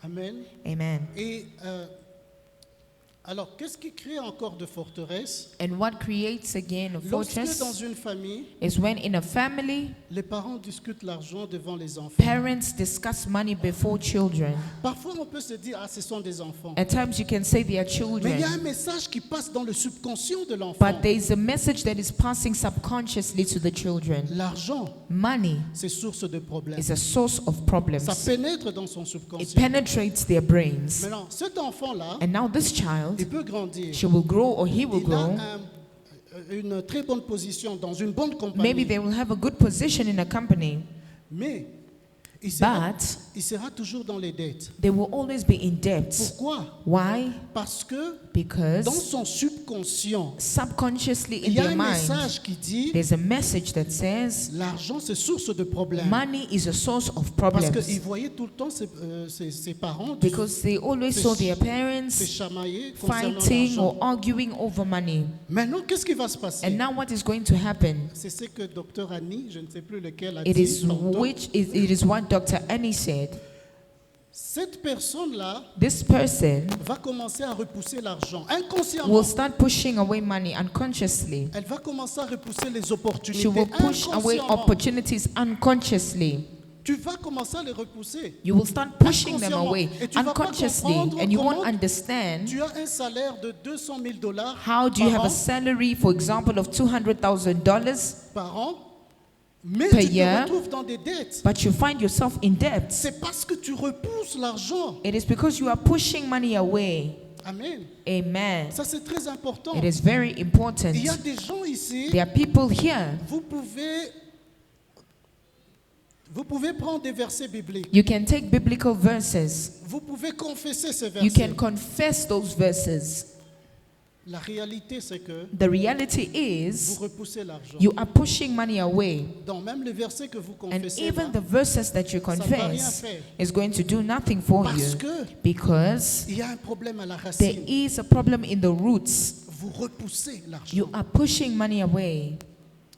Amen. Amen. Et alors, qu'est-ce qui crée encore de forteresse? And what creates again a Lorsque dans fortress une famille, is when in a family, les parents discutent l'argent devant les enfants. parents discuss money before children. Parfois, on peut se dire, ah, ce sont des enfants. At times you can say they are Mais il y a un children, message qui passe dans le subconscient de l'enfant. but there is a message that is passing subconsciously to the children. L'argent, Money c'est source de problèmes. is a source of problems. Ça pénètre dans son It subconscient. penetrates their brains. Maintenant, cet enfant-là, And now this il child, peut grandir. she will grow or he will Il a grow. une très bonne position dans une bonne Maybe compagnie. they will have a good position in a company, Mais il but sera toujours dans les dettes. they will always be in debt. Pourquoi? Why? Parce que dans Because son subconscient, subconsciously il in y a their un mind, message qui dit there's a message that says l'argent c'est source de problèmes. money is a source of Parce problems. qu'il voyait tout le temps ses parents Because they always saw their se parents chamailler concernant fighting or l'argent. arguing over money. Maintenant, qu'est-ce qui va se passer? And now what is going to happen? C'est ce que Dr Annie, je ne sais plus lequel, a It dit. is tantôt. it is what Dr. Annie said. Cette personne-là This person va commencer à repousser l'argent will inconsciemment. start pushing away money unconsciously. Elle va commencer à repousser les She opportunités will push away inconsciemment. opportunities unconsciously. Tu vas commencer à les repousser. You will start pushing them Inconsciemment. away Et tu vas pas unconsciously, comprendre and you won't comment understand Tu as un salaire de 200 000 dollars how do you have par a salary, for example, of $200,000, par an, mais per tu te year. retrouves dans des dettes. but you find yourself in debt. C'est parce que tu repousses l'argent. It is because you are pushing money away. Amen. Amen. Ça, c'est très important. It is very important. Il y a des gens ici, There are people here. vous pouvez prendre des versets bibliques. You can take biblical verses. Vous pouvez confesser ces You versets. can confess those verses. La réalité, c'est que The reality vous is repoussez l'argent. you are pushing money away. Dans même les versets que vous And confessez, even là, the verses that you ça ne va rien confess faire. is going to do nothing for Parce you que because il y a un problème à la there racine. is a problem in the roots. Vous repoussez l'argent. You are pushing money away.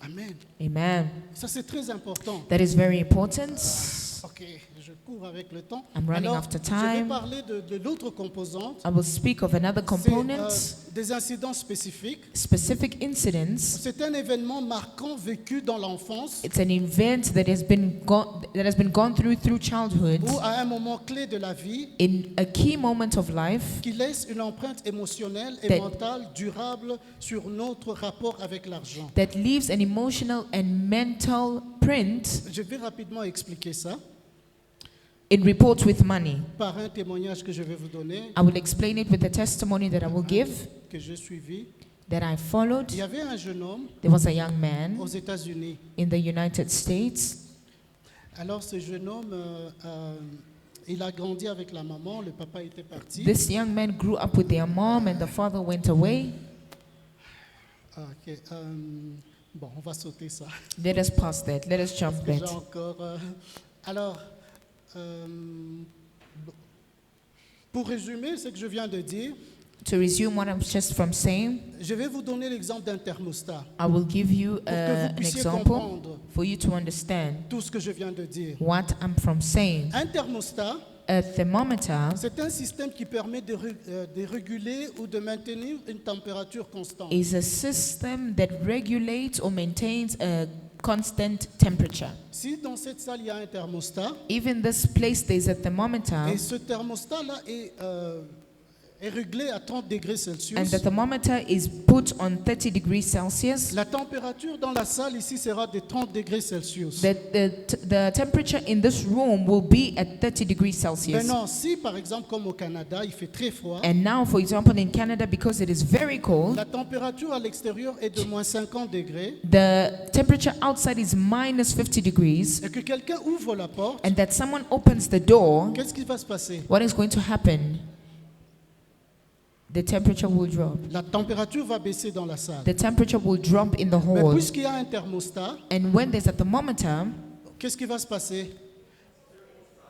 Amen. Amen. Ça, c'est très important. That is very important. Ok, je cours avec le temps. I'm running Alors, after je vais time. parler de l'autre composante. I will speak of another C'est component, des incidents spécifiques. specific incidents. C'est un événement marquant vécu dans l'enfance It's an event that has been gone through childhood ou à un moment clé de la vie in a key moment of life qui laisse une empreinte émotionnelle et That- mentale durable sur notre rapport avec l'argent. that leaves an emotional and mental print Je vais rapidement expliquer ça in reports with money. par un témoignage que je vais vous donner, I will explain it with a testimony that I will give, que j'ai suivi. that I followed. Il y avait un jeune homme There was a young man aux États-Unis. in the United States. Alors ce jeune homme, il a grandi avec la maman, le papa était parti. This young man grew up with their mom and the father went away. Ah, ok, bon, on va sauter ça. Let us pass that. Let us jump Déjà that. encore. Alors, pour résumer ce que je viens de dire, To resume what I'm just from saying, je vais vous donner l'exemple d'un thermostat I will give you pour que vous an puissiez example comprendre for you to understand tout ce que je viens de dire. what I'm from saying. Un thermostat, A thermometer c'est un système qui permet de réguler ou de maintenir une température constante. is a system that regulates or maintains a constant temperature. Si dans cette salle il y a un thermostat, Even this place, there's a thermometer, et ce thermostat-là est réglé à 30 degrés Celsius, and the thermometer is put on 30 degrees Celsius. la température dans la salle ici sera de 30 degrés Celsius. The temperature in this room will be at 30 degrees Celsius. Maintenant, si par exemple comme au Canada, il fait très froid, And now, for example, in Canada, because it is very cold, la température à l'extérieur est de moins 50 degrés, the temperature outside is minus 50 degrees, et que quelqu'un ouvre la porte, and that someone opens the door, qu'est-ce qui va se passer? what is going to happen? The temperature will drop. La température va baisser dans la salle. The temperature will drop in the Mais hall. puisqu'il y a un thermostat, And when there's a thermometer, qu'est-ce qui va se passer?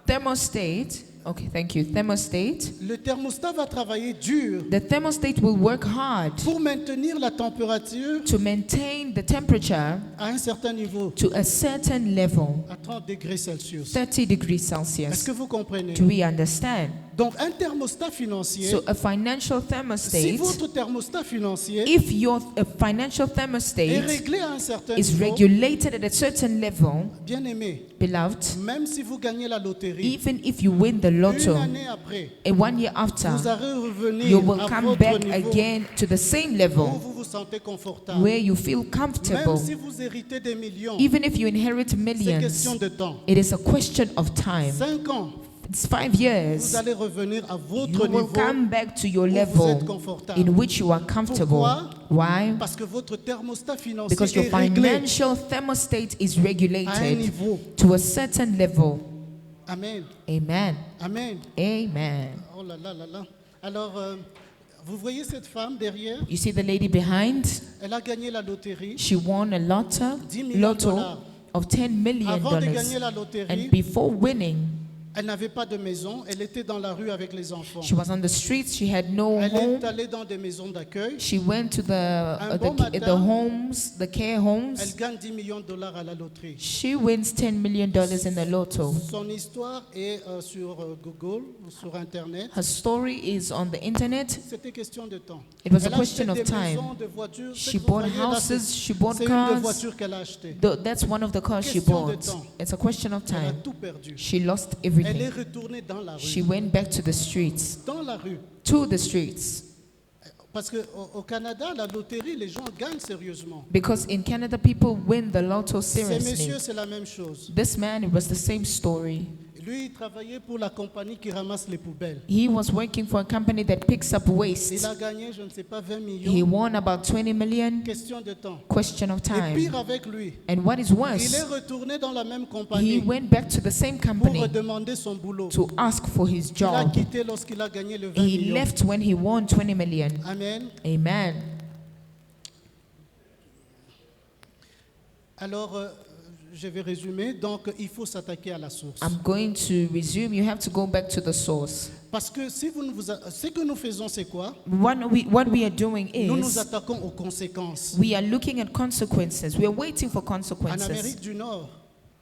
thermostat, okay, thank you, thermostat, Le thermostat va travailler dur the thermostat will work hard pour maintenir la température to maintain the temperature à un certain niveau, to a certain level, à 30 degrés Celsius. 30 degrees Est-ce Celsius. que vous comprenez? Do we understand? Donc un thermostat financier, So a financial si thermostat, votre thermostat financier if your financial est thermostat réglé à un certain is niveau, regulated at a certain level, bien aimé, beloved, même si vous gagnez la loterie, even if you win the une lotto, année après, and 1 year after, vous allez revenir you will à come votre back niveau again to the same où level vous vous sentez confortable. where you feel Même comfortable. si vous héritez des millions, Even if you inherit c'est millions, question de temps. it is a question of time. 5 ans, It's 5 vous years. allez revenir à You votre will niveau come back to your où vous level êtes confortable. in which you are comfortable. Pourquoi? Why? Parce que votre thermostat financier Because your est réglé financial thermostat is à un regulated niveau. to a certain level. Amen. Amen. Amen. Amen. Oh là là là là. Alors, vous voyez cette femme derrière? You see the lady behind? Elle a gagné la loterie. She won a 10 millions de dollars. lotto of $10 million. Avant de gagner la loterie, And before winning, elle n'avait pas de maison. Elle était dans la rue avec les enfants. she was on the streets. She had no Elle home. est allée dans des maisons d'accueil. She went to bon the matin, homes, the care Elle homes. gagne 10 millions de dollars à la loterie. She wins $10 million in the lotto. Son histoire est sur Google, sur Internet. Her story is on the internet. C'était question de temps. It was a Elle a question acheté of des time. maisons, des voitures. Ce She que vous bought voyez là, houses, she bought c'est une des cars. voitures qu'elle a achetées. That's one of the cars she Question de bought. temps. It's a question of Elle a time. tout perdu. She lost Elle est everything. retournée dans la She rue. went back to the streets. Dans la rue. To the streets. Parce qu'au Canada, la loterie, les gens gagnent sérieusement. Because in Canada, people win the lotto Ces seriously. messieurs, c'est la même chose. This man, it was the same story. Lui, il travaillait pour la compagnie qui ramasse les poubelles. He was working for a company that picks up Il waste. a gagné, je ne sais pas, 20 He millions. won about 20 million. Question de temps. Question of Et time. pire avec lui, And what is il est worse, retourné dans la même he compagnie went back to the same pour company redemander son boulot. to ask for his Il a job. quitté lorsqu'il a gagné le 20 He millions. left when he won 20 million. Amen. Amen. Alors, je vais résumer. Donc, il faut s'attaquer à la source. I'm going to resume. You have to go back to the source. Parce que si vous ne vous ce que nous faisons, c'est quoi? What we are doing Nous nous is attaquons aux conséquences. we are looking at consequences. We are waiting for En consequences. Amérique du Nord,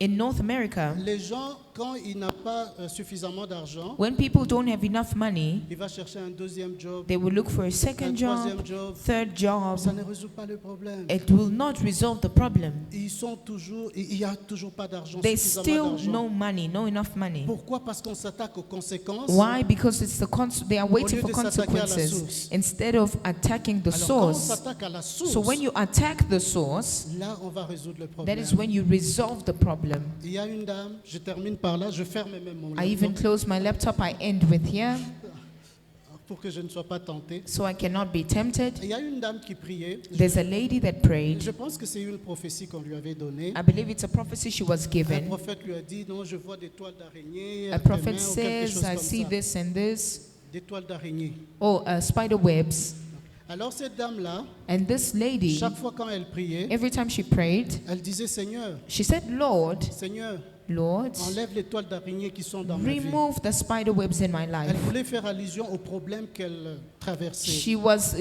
In North America, les gens, quand ils n'ont pas suffisamment d'argent, when people don't have enough money, ils vont chercher un deuxième job, they will look for a un second job, troisième job. third job. Ça ne résout pas le problème. It will not resolve the problem. Ils sont toujours, il n'y a toujours pas d'argent, There's suffisamment still d'argent. no money, no enough money. Pourquoi? Parce qu'on s'attaque aux conséquences. Why? Because it's they are waiting lieu for de s'attaquer à la consequences source. instead of attacking the Alors, quand on source. s'attaque à la source, So when you attack the source, là, on va résoudre le that problème. is when you resolve the problem. Il y a une dame, je termine par là, je ferme même mon I even laptop close my laptop. I end with here pour que je ne sois pas tenté. so I cannot be tempted. Il y a une dame qui priait. There's a lady that prayed. Je pense que c'est une prophétie qu'on lui avait donnée. I believe it's a prophecy she was Un given. prophète lui a dit, non, je vois des toiles d'araignée, A avec des prophet mains ou quelque says, chose I comme see ça. this and this. Des toiles d'araignée. Oh, spider webs. Alors cette dame-là, And this lady, chaque fois quand elle priait, every time she prayed, elle disait, Seigneur, she said, Lord, Seigneur, Lord, enlève les toiles d'araignée qui sont dans ma vie. remove the spider webs in my life. Elle voulait faire allusion au problème qu'elle traversait. She was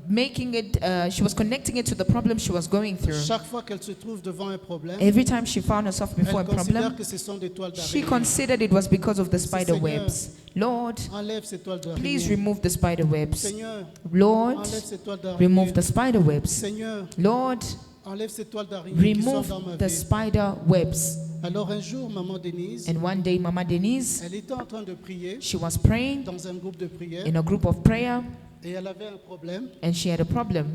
making it, she was connecting it to the problem she was going through. Chaque fois qu'elle se trouve devant un problème, Every time she found herself before a elle considère problem, que ce sont des toiles she d'araignée. considered it was because of the spider Seigneur, webs. Lord, Enlève ces toiles please d'araignée. remove the spider webs. Seigneur, Lord, enlève ces toiles remove d'araignée. the spider webs. Seigneur, Lord, enlève ces toiles d'araignée qui sont dans ma remove the vie. spider webs. Alors un jour, maman Denise, And one day, Mama Denise, elle était en train de prier she was praying dans un groupe de prière in a group of prayer, et elle avait un problème. and she had a problem.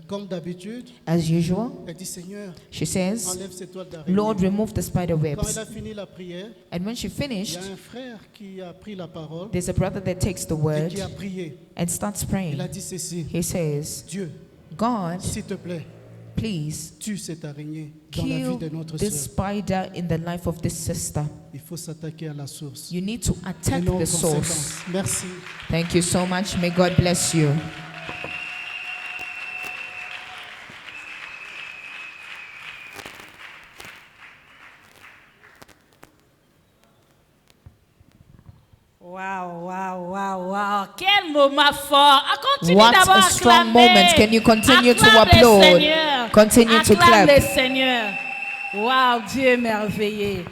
Comme d'habitude, As usual, elle dit Seigneur, she says, enlève ces toiles d'araignée. Lord, remove the spider Quand webs. elle a fini la prière, And when she il y finished, a un frère qui a pris la parole there's a brother that takes the et word qui a prié. and starts Il praying. a dit ceci, He says, Dieu, God, s'il te plaît, please tue cette araignée dans la kill vie de notre this sœur. spider in the life of this sister. Il faut s'attaquer à la source. You need to Et attack non aux the source. conséquences. Merci. Thank you so much. May God bless you. Waouh, waouh, waouh, waouh. Quel moment fort. Ah, continue What d'abord a à strong acclamer. moment. Can you continue to Acclame le applaud? Seigneur. Continue to Acclame clap. le Seigneur. Waouh, Dieu est merveilleux.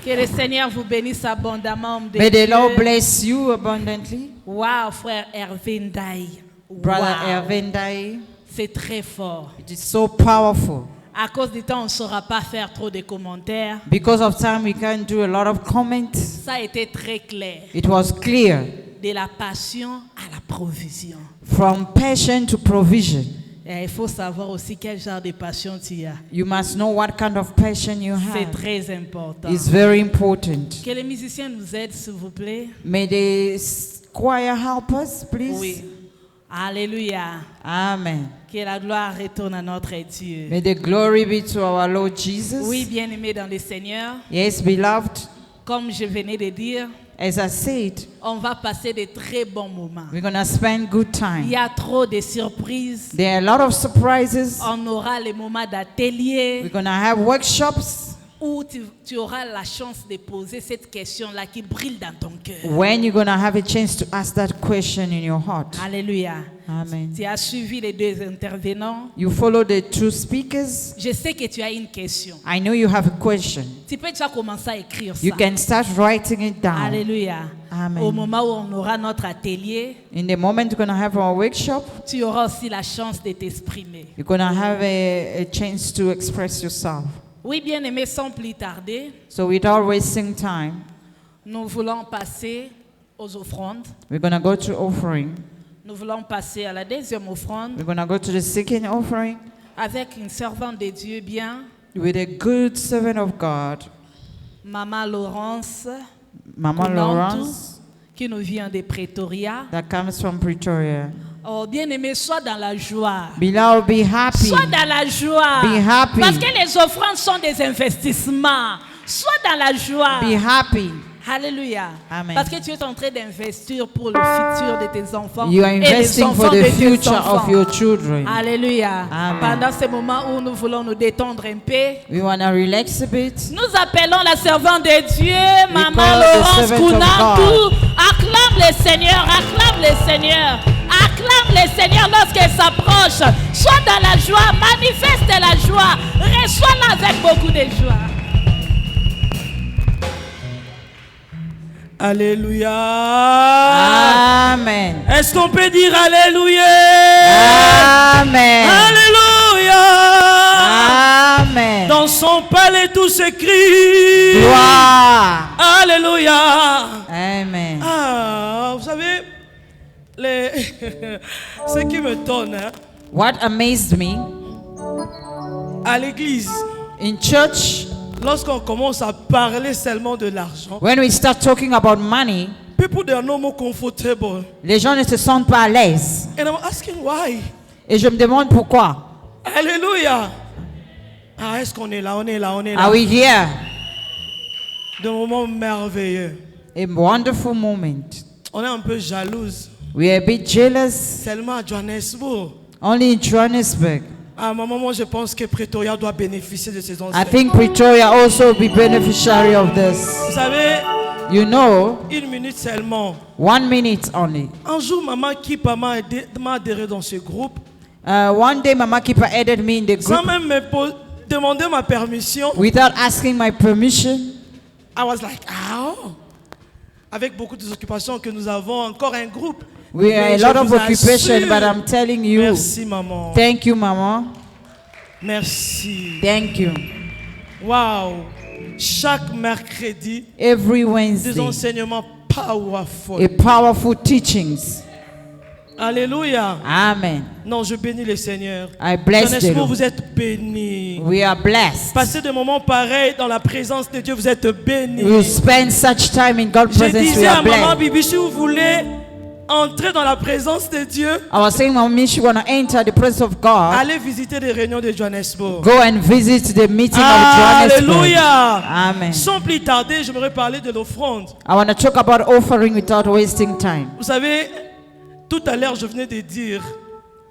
Que le Seigneur vous bénisse abondamment, homme de May the Dieu. Lord bless you abundantly. Waouh, frère Hervé Ndaï. Brother Waouh. Ervin Dai. C'est très fort. It is so powerful. À cause du temps, on ne saura pas faire trop de commentaires. Because of time, we can't do a lot of comments. Ça a été très clair. It was clear De la passion à la provision. from passion to provision. Et il faut savoir aussi quel genre de passion tu as. You must know what kind of passion you C'est have. très important. It's very important. Que les musiciens nous aident, s'il vous plaît. May the choir help us, please. Oui. Alléluia. Amen. Que la gloire retourne à notre Dieu. May the glory be to our Lord Jesus. Oui, bien-aimés dans le Seigneur, Yes, beloved. comme je venais de dire, As I said, on va passer de très bons moments. we're going to spend good Il time. y a trop de surprises. There are a lot of surprises. On aura les moments d'atelier We're going to have workshops où tu auras la chance de poser cette question-là qui brille dans ton cœur. when you're going to have a chance to ask that question in your heart. Alléluia. Amen. Tu as suivi les deux intervenants. You follow the two speakers. Je sais que tu as une question. I know you have a question. Tu peux déjà commencer à écrire ça. You can start writing it down. Alléluia. Amen. Au moment où on aura notre atelier, In the moment you're going to have our workshop, tu auras aussi la chance de t'exprimer. you're going to have a chance to express yourself. Oui, bien aimé, sans plus tarder, So without wasting time, nous voulons passer aux offrandes. we're going to go to offering. Nous voulons passer à la deuxième offrande We're going to go to the second offering avec une servante de Dieu bien, with a good servant of God, Maman Laurence, Mama Kunantu, Lawrence, qui nous vient de Pretoria. that comes from Pretoria. Oh, bien aimé, sois dans la joie. Beloved, be happy. Sois dans la joie. Be happy. Parce que les offrandes sont des investissements. Sois dans la joie. Be happy. Alléluia. Amen. Parce que tu es en train d'investir pour le futur de tes enfants. You are et les investing enfants for de the tes future enfants. of your children. Alléluia. Amen. Pendant ce moment où nous voulons nous détendre un peu, We want to relax a bit. nous appelons la servante de Dieu, Maman call the Laurence servant of Kunantu. Acclame le Seigneur, acclame le Seigneur. Acclame le Seigneur lorsqu'elle s'approche. Sois dans la joie, manifeste la joie. Reçois-la avec beaucoup de joie. Alléluia. Amen. Est-ce qu'on peut dire Alléluia? Amen. Alléluia. Amen. Dans son palais tout s'écrit. Gloire. Alléluia. Amen. Ah, vous savez, ce qui me donne What amazed me à l'église, in church, lorsqu'on commence à parler seulement de l'argent, when we start talking about money, people are no more comfortable. les gens ne se sentent pas à l'aise. And I'm asking why. Et je me demande pourquoi. Alléluia. Ah, est-ce qu'on est là, on est là, on est là. Are we here? De moments merveilleux. A wonderful moment. On est un peu jalouse. We are a bit jealous. Seulement à Johannesburg. Only in Johannesburg. À un moment, moi, je pense que Pretoria doit bénéficier de ces I enseignements. think Pretoria also be beneficiary of this. Vous savez, You know, 1 minute seulement. 1 minute only. Un jour, maman Kipa m'a adhéré dans ce groupe. One day, Mama Keeper added me in the Sans group même me demander ma permission. without asking my permission. I was like, ah. Oh. Avec beaucoup d'occupations que nous avons, encore un groupe. We are Mais a je lot of vous occupation, assure- but I'm telling you, Merci, maman. thank you, Mama. Merci. Thank you. Waouh. Chaque mercredi, Every des Wednesday, enseignements powerful. a powerful teachings. Alléluia. Amen. Non, je bénis le Seigneur. I bless the Jeunesse, Lord. vous êtes bénis. We are blessed. Passez des moments pareils dans la présence de Dieu, vous êtes bénis. We spend such time in God's Je presence. We disais are à Maman blessed. Bibi, si vous voulez entrer dans la présence de Dieu, I was saying, Mom, you want to enter the presence of God. allez visiter les réunions de Johannesburg. Go and visit the meeting of Johannesburg. Alléluia. Amen. Sans plus tarder, j'aimerais parler de l'offrande. I want to talk about offering without wasting time. Vous savez, tout à l'heure, je venais de dire,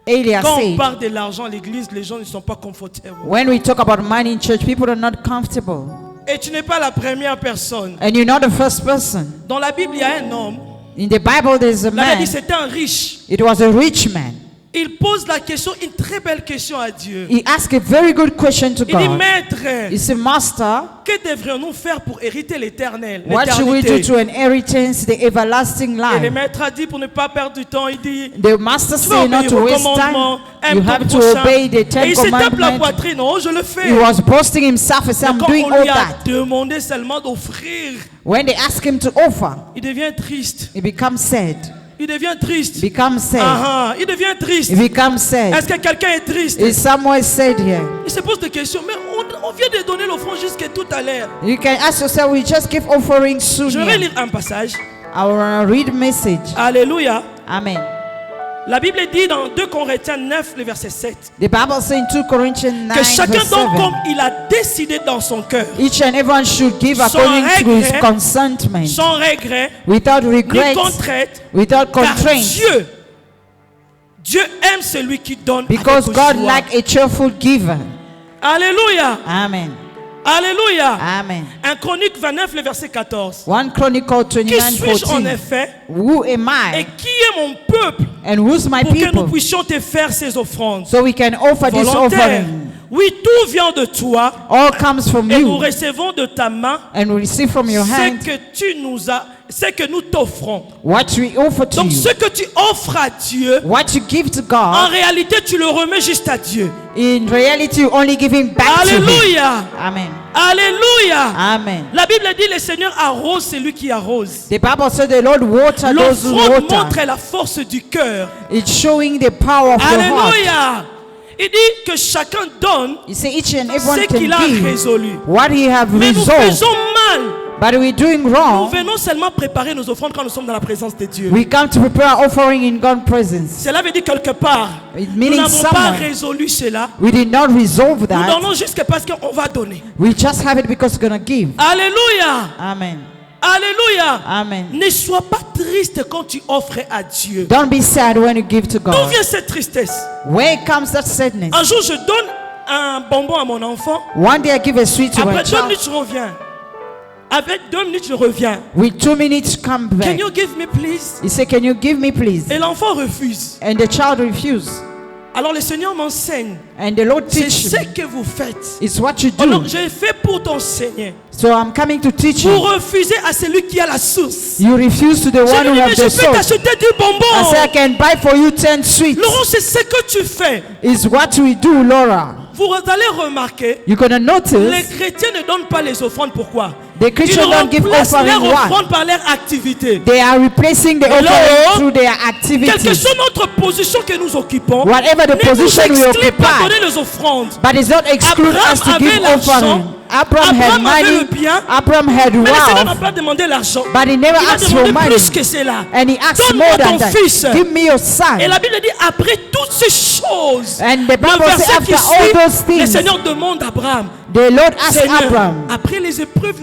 Earlier quand on said, parle de l'argent à l'église, les gens ne sont pas confortables. when we talk about money in church, people are not comfortable. Et tu n'es pas la première personne. And you're not the first person. Dans la Bible, il y a un homme. In the Bible, there's a La Bible man. dit c'était un riche. It was a rich man. Il pose la question, une très belle question à Dieu. He asked a very good question to Il dit, God. Maître, He said, Master, que devrions-nous faire pour hériter l'éternel, what should we do l'éternité? to inheritance the everlasting Et le life? maître a dit, pour ne pas perdre du temps, il dit, The master tu vas said not obéir to aux waste commandements, time. aime You ton have to prochain. obey the Et 10 il se tape la commandments. poitrine, oh je le fais. He was boasting himself and said, I'm Quand doing on all lui a that. demandé seulement d'offrir, When they ask him to offer, il devient triste. he becomes sad. Il devient triste. Becomes sad. Ah, ah, il devient triste. He becomes sad. Est-ce que quelqu'un est triste? Is somewhere sad here? Il se pose des questions, mais on vient de donner l'offrande jusqu'à tout à l'heure. You can ask yourself, we just give offering soon. Je vais here. lire un passage. I will read message. Alléluia. Amen. La Bible dit dans 2 Corinthiens 9, le verset 7, The Bible says in 2 Corinthians 9, que chacun verse donc 7, comme il a décidé dans son cœur, each and everyone should give Sans according to his regret, consentment, sans regret, without ni regret, contrainte, without car constraint, Dieu aime celui qui donne because avec God joie. like a cheerful giver. Alléluia. Amen. Alléluia. Amen. 1 Chronique 29, le verset 14. 1 Chronicle Qui 29, suis-je en 14. effet Who am et I? qui est mon peuple And who's my pour que nous people? puissions te faire ces offrandes So we can offer this volontaires? offering. Oui, tout vient de toi All comes from et nous you. recevons de ta main And we receive from your ce hand que tu nous as, ce que nous t'offrons. what we offer to Donc you. ce que tu offres à Dieu, What you give to en God, réalité tu le remets juste à Dieu. in reality, you only give him back to him. Alléluia. Amen. Alléluia. Amen. La Bible dit le Seigneur arrose celui qui arrose. The Bible says the Lord water those who L'offrande water. montre la force du cœur. It's showing the power of the heart. Alléluia. Il dit que chacun donne You say each and everyone ce can qu'il a give résolu. what he have Mais nous resolved. faisons mal. But we're doing Nous wrong. venons seulement préparer nos offrandes quand nous sommes dans la présence de Dieu. We come to prepare our offering in God's presence. Cela veut dire quelque part, It nous meaning n'avons pas somewhere. résolu cela. We did not resolve Nous that. donnons juste parce qu'on va donner. We just have it because we're going to give. Alléluia. Amen. Alléluia. Amen. Ne sois pas triste quand tu offres à Dieu. Don't be sad when you give to D'où God. vient cette tristesse? Where comes that sadness? Un jour, je donne un bonbon à mon enfant. One day I give a sweet to my Après 2 child. minutes, je reviens. Avec 2 minutes, je reviens. With 2 minutes, come Can back. you give me please? He said, can you give me please? Et l'enfant refuse. And the child refused. Alors le Seigneur m'enseigne. And the Lord C'est teach ce me. que vous faites. It's what you Alors do. j'ai fait pour t'enseigner. So I'm coming to teach Vous you. refusez à celui qui a la source. You refuse to the Je one lui who dis, have mais the je peux soul. t'acheter du I bonbon. say, I can buy for you 10 sweets. Laurent, c'est ce que tu fais. Is what we do, Laura. Vous allez remarquer, You're going to les notice chrétiens ne donnent pas les offrandes. Pourquoi? the Ils Christians don't give remplacent offering. leurs Why? offrandes par leur activité. They are replacing the Hello? offering through their Quelle que activities. soit notre position que nous occupons, Whatever the ne nous position we exclut pas occupy. donner les offrandes. But it's not exclude Abraham us to avait give l'argent. offering. Abraham had Abraham avait le money. bien. Abraham had Mais le Seigneur n'a wealth. pas demandé l'argent. But he never Il a asked for demandé money. plus que cela. And he asked Donne-moi more than ton that. fils. Give me your son. Et la Bible dit, après toutes ces choses, And the le Bible says verset qui after all those suit, le things, Seigneur demande à Abraham, the Lord asked Seigneur, Abraham, après les épreuves,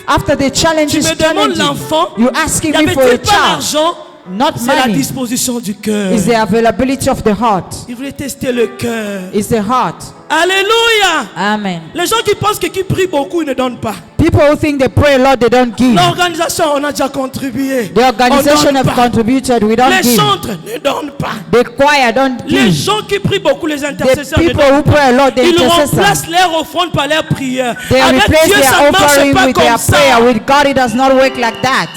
after the tu challenges, me demandes challenges, l'enfant, you asking n'y me for a avait-il pas child, l'argent? not C'est la money. disposition du cœur. It's the availability of the heart. Il voulait tester le cœur. It's the heart. Alléluia. Amen. Les gens qui pensent que qui prient beaucoup, ils ne donnent pas. People who think they pray a lot, they don't give. L'organisation, on a déjà contribué. The organization On donne have pas. contributed, we don't Les give. chantres ne donnent pas. The choir don't Les give. gens qui prient beaucoup, les The intercesseurs ne people donnent who pray a lot, the Ils intercessors, remplacent leur offrande par leur prière. they Avec replace Dieu, their ça ne marche offering pas with comme their ça. prayer. With God, it does not work like that.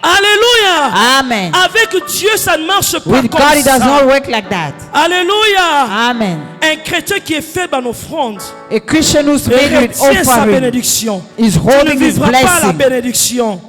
Alléluia. Amen. Avec Dieu, ça ne marche pas With comme God, it does ça. not work like that. Alléluia. Amen. Un chrétien qui est faible en offrande A Christian who's made with retient sa offering bénédiction. is Tu ne holding his vivras pas la blessing. bénédiction.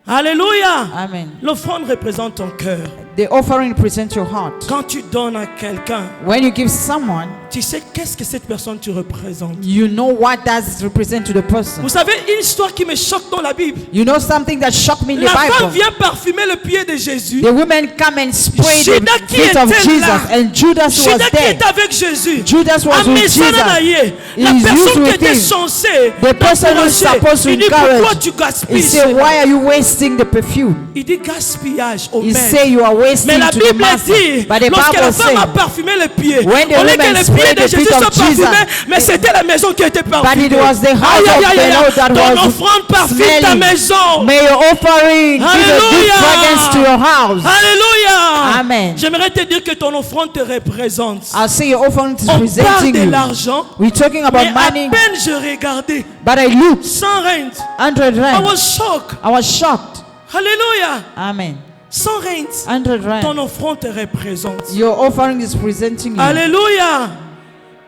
Alléluia. Amen. L'offrande représente ton cœur. The offering presents your heart. Quand tu donnes à quelqu'un, When you give someone, tu sais qu'est-ce que cette personne te représente. you know what does represent to the person. Vous savez, une histoire qui me choque dans la Bible. You know something that shocked me in the La femme Bible. vient parfumer le pied de Jésus. The women come and spray the Judas qui feet of était Jesus, là. and Judas was Judas qui there. est avec Jésus. Judas was with Amesana Jesus. naye. He La is personne used qui with était him. censée The person who is l'encourager, supposed to il dit pourquoi encourage. tu He gaspilles said, cela? why are you wasting the perfume? Il dit gaspillage au He maître. said you are wasting Mais la to the Bible master. dit, But the lorsque la Bible femme a said, parfumé les pieds, when the on dit que women les pieds sprayed de the Jésus feet sont of Jesus, parfumés, mais c'était la maison qui était but parfumée. it was the house Aïe, aïe, of aïe, the aïe, Lord that ton was offrande parfume ta smelling. maison. May your offering give a good Alléluia. fragrance to your house. Alléluia. Amen. J'aimerais te dire que ton offrande te représente. I'll say your offering is On parle presenting de you. l'argent, We're talking mais about à money, peine je regardais, but I looked, sans rente, 100 I rand. was shocked. I was shocked. Alléluia. Amen. Sans rente, 100 ton rand. offrande te représente. Your offering is presenting you. Alléluia.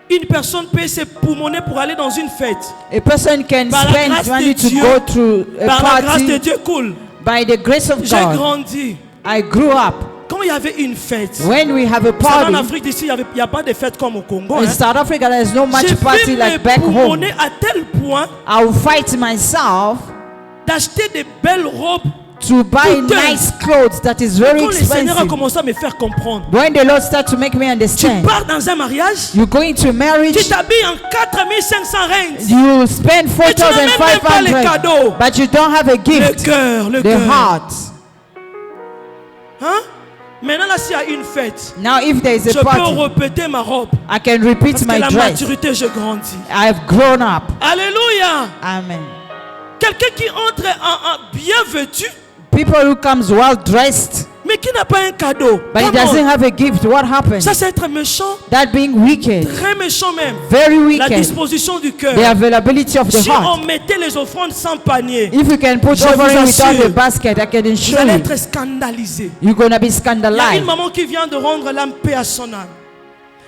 Une personne peut se poumonner pour aller dans une fête. A person can Par la spend grâce money de to Dieu, go to a Par la grâce de party. Dieu, cool. By the grace of J'ai God, grandi. I grew up. Quand il y avait une fête, When we have a vous savez, en party, Afrique d'ici, il n'y a pas de fête comme au Congo. in Hein. South Africa, there's no J'ai much party fait like me back home. poumonner à tel point I will fight myself d'acheter des belles robes. to buy Coûteux. nice clothes that is very Quand le Seigneur a expensive. commencé à me faire comprendre, When the Lord starts to make me tu understand, pars dans un mariage, you go into tu marriage, t'habilles en 4500 rentes. you spend Et tu n'as même pas les 4,500, cadeaux. but you don't have a Le gift, cœur, le the cœur. heart. Hein? Maintenant, là, s'il y a une fête, Now, if there is je a peux party, répéter ma robe. I can repeat Parce que my la dress. maturité, je grandis. I've grown up. Alléluia. Amen. Quelqu'un qui entre en bien vêtu, People who comes well dressed, mais qui n'a pas un cadeau. but he Come on. doesn't have a gift. What happens? Ça, c'est être méchant. That being wicked, Très méchant même. very La wicked. disposition du cœur. The availability of the Si on heart. mettait les offrandes sans panier, If you can put Je vous offering without assure, a basket, I can vous assure allez you, être scandalisé. you're gonna be Il y a une scandalized. maman qui vient de rendre l'âme paix à son âme.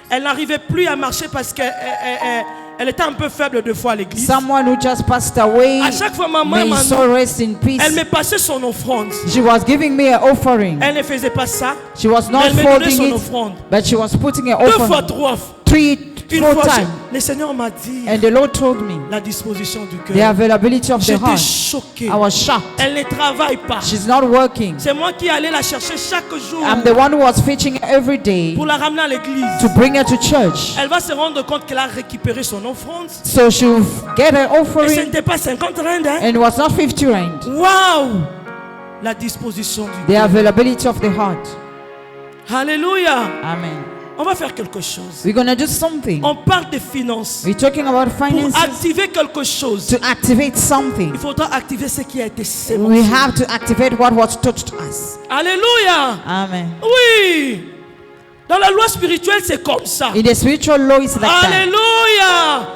Elle n'arrivait plus à marcher parce qu'elle elle était un peu faible deux fois à l'église. Someone who just passed away, À chaque fois, maman, may his soul rest in elle peace. me passait son offrande. She was giving me an offering. Elle ne faisait pas ça. She was Mais not elle me donnait son folding it, offrande. but she was putting an Deux fois, offering trois fois. four Une fois, times. le Seigneur m'a dit And the Lord told me la disposition du the cœur. availability of the J'étais heart. choqué. I was shocked. Elle ne travaille pas. She's not working. C'est moi qui allais la chercher chaque jour I'm the one who was fetching her every day pour la ramener à l'église. to bring her to church. Elle va se rendre compte qu'elle a récupéré son offrande. So she'll get her Et ce offering, n'était pas 50 rand. Hein? and it was not 50 rand. Waouh! La disposition du The cœur. availability of the heart. Alléluia. Amen. On va faire quelque chose. We're gonna do something. On parle de finances. We're talking about Pour finances. activer quelque chose, To activate something, il faudra activer ce qui a été we sémé. have to activate what was touched us. Alléluia. Amen. Oui. Dans la loi spirituelle, c'est comme ça. In the spiritual law, it's like that. Alléluia.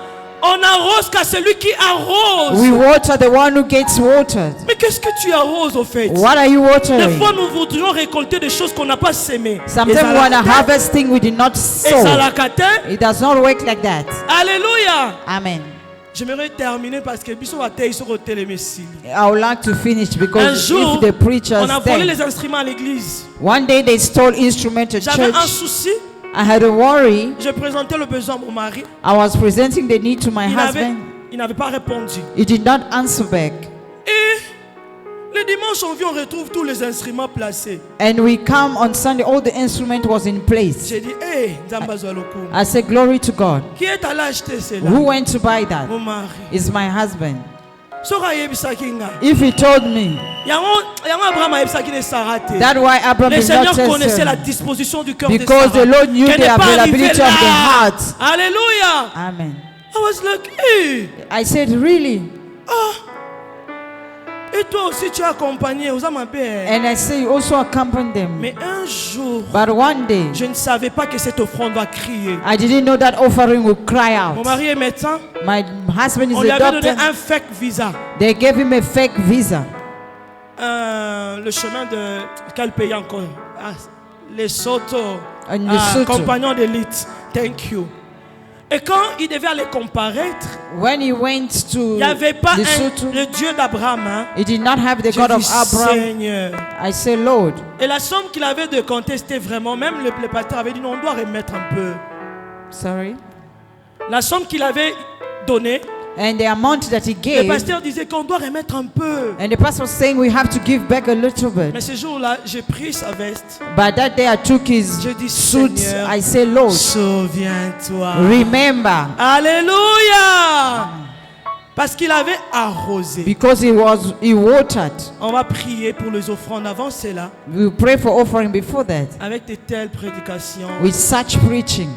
On arrose qu'à celui qui arrose. We water the one who gets watered. Mais qu'est-ce que tu arroses au fait? What are you Des watering? fois, nous voudrions récolter des choses qu'on n'a pas sémées. Sometimes we want to harvest things we did not Et ça sow. la caté. It does not work like that. Alléluia. Amen. J'aimerais terminer parce que Bissot a été sur le télémécile. I would like to finish Un because jour, if the preacher on a volé said, les instruments à l'église. one day they stole instrument at J'avais un church. souci. I had a worry. Je présentais le besoin à mon mari. I was presenting the need to my husband. Il n'avait pas répondu. He did not answer back. Et le dimanche, on vient, on retrouve tous les instruments placés. And we come on Sunday, all the instrument was in place. J'ai dit, hé, Nzamba Zoualokou, I said, glory to God. qui est allé acheter cela? Who went to buy that? Mon mari. It's my husband. Sora yebisaki nga. If he told me, Yango Abraham ayebisaki ne Sarah te. that's why Abraham Le did not Seigneur test connaissait la her. disposition du cœur de Because Sarah. the Lord knew Qu'elle the n'est pas availability arrivée of the là. heart. Alléluia. Amen. I was like, hey. I said, really? Et toi aussi tu as accompagné aux ma père. And I say, you also accompany them. Mais un jour, But one day, je ne savais pas que cette offrande va crier. I didn't know that offering would cry Mon out. mari est médecin. My husband On is lui a avait donné doctor. un fake visa. They gave him a fake visa. le chemin de quel pays encore? Lesotho. Lesotho. Compagnon d'élite. Thank you. Et quand il devait aller comparaître, When he went il to n'y avait pas Lesotho, le Dieu d'Abraham. Hein. he did not have the J'ai God dit, of Abraham. Seigneur. I say, Lord. Et la somme qu'il avait de compter, c'était vraiment, même le pasteur avait dit, non, on doit remettre un peu. Sorry. La somme qu'il avait donnée, And the amount that he le gave, pasteur disait qu'on doit remettre un peu. and the pastor was saying we have to give back a little Mais bit. ce jour-là, j'ai pris sa veste. But that day I took his Je dis, suit. Seigneur, I say, Lord, souviens-toi. remember. Alléluia. Parce qu'il avait arrosé. Because he watered. On va prier pour les offrandes. Avant cela, We pray for offering before that. avec de telles prédications, With such preaching.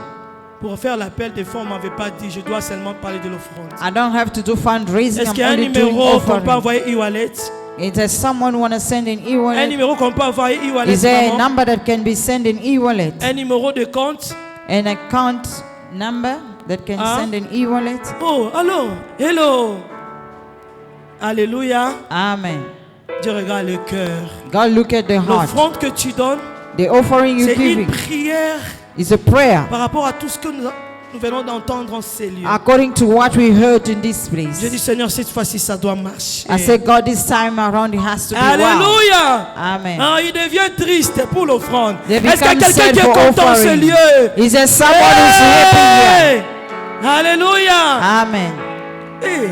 pour faire l'appel des fonds, on ne m'avait pas dit, je dois seulement parler de l'offrande. I don't have to do fundraising. Est-ce I'm qu'il y a un only doing numéro qu'on peut offering. envoyer e-wallet? Is there someone want to send an Un e-wallet? numéro qu'on peut envoyer e-wallet, Is there a maman? number that can be sent in e-wallet? Un numéro de compte? An account number that can Ah. send an e-wallet? Oh, allô? Hello. Alléluia. Amen. Dieu regarde le cœur. God, look at the heart. L'offrande que tu donnes, The offering you're c'est une giving prière is a prayer par rapport à tout ce que nous venons d'entendre en ces lieux. according to what we heard in this Je dis, place. Seigneur, cette fois-ci, ça doit marcher. I say, God, this time around it has to be wow. Alléluia. Amen. Ah, il devient triste pour l'offrande. They Est-ce qu'il y a become quelqu'un sad qui est for content en ce offering. lieu? Is there someone who's happy here? Hey! Alléluia. Amen. Hey.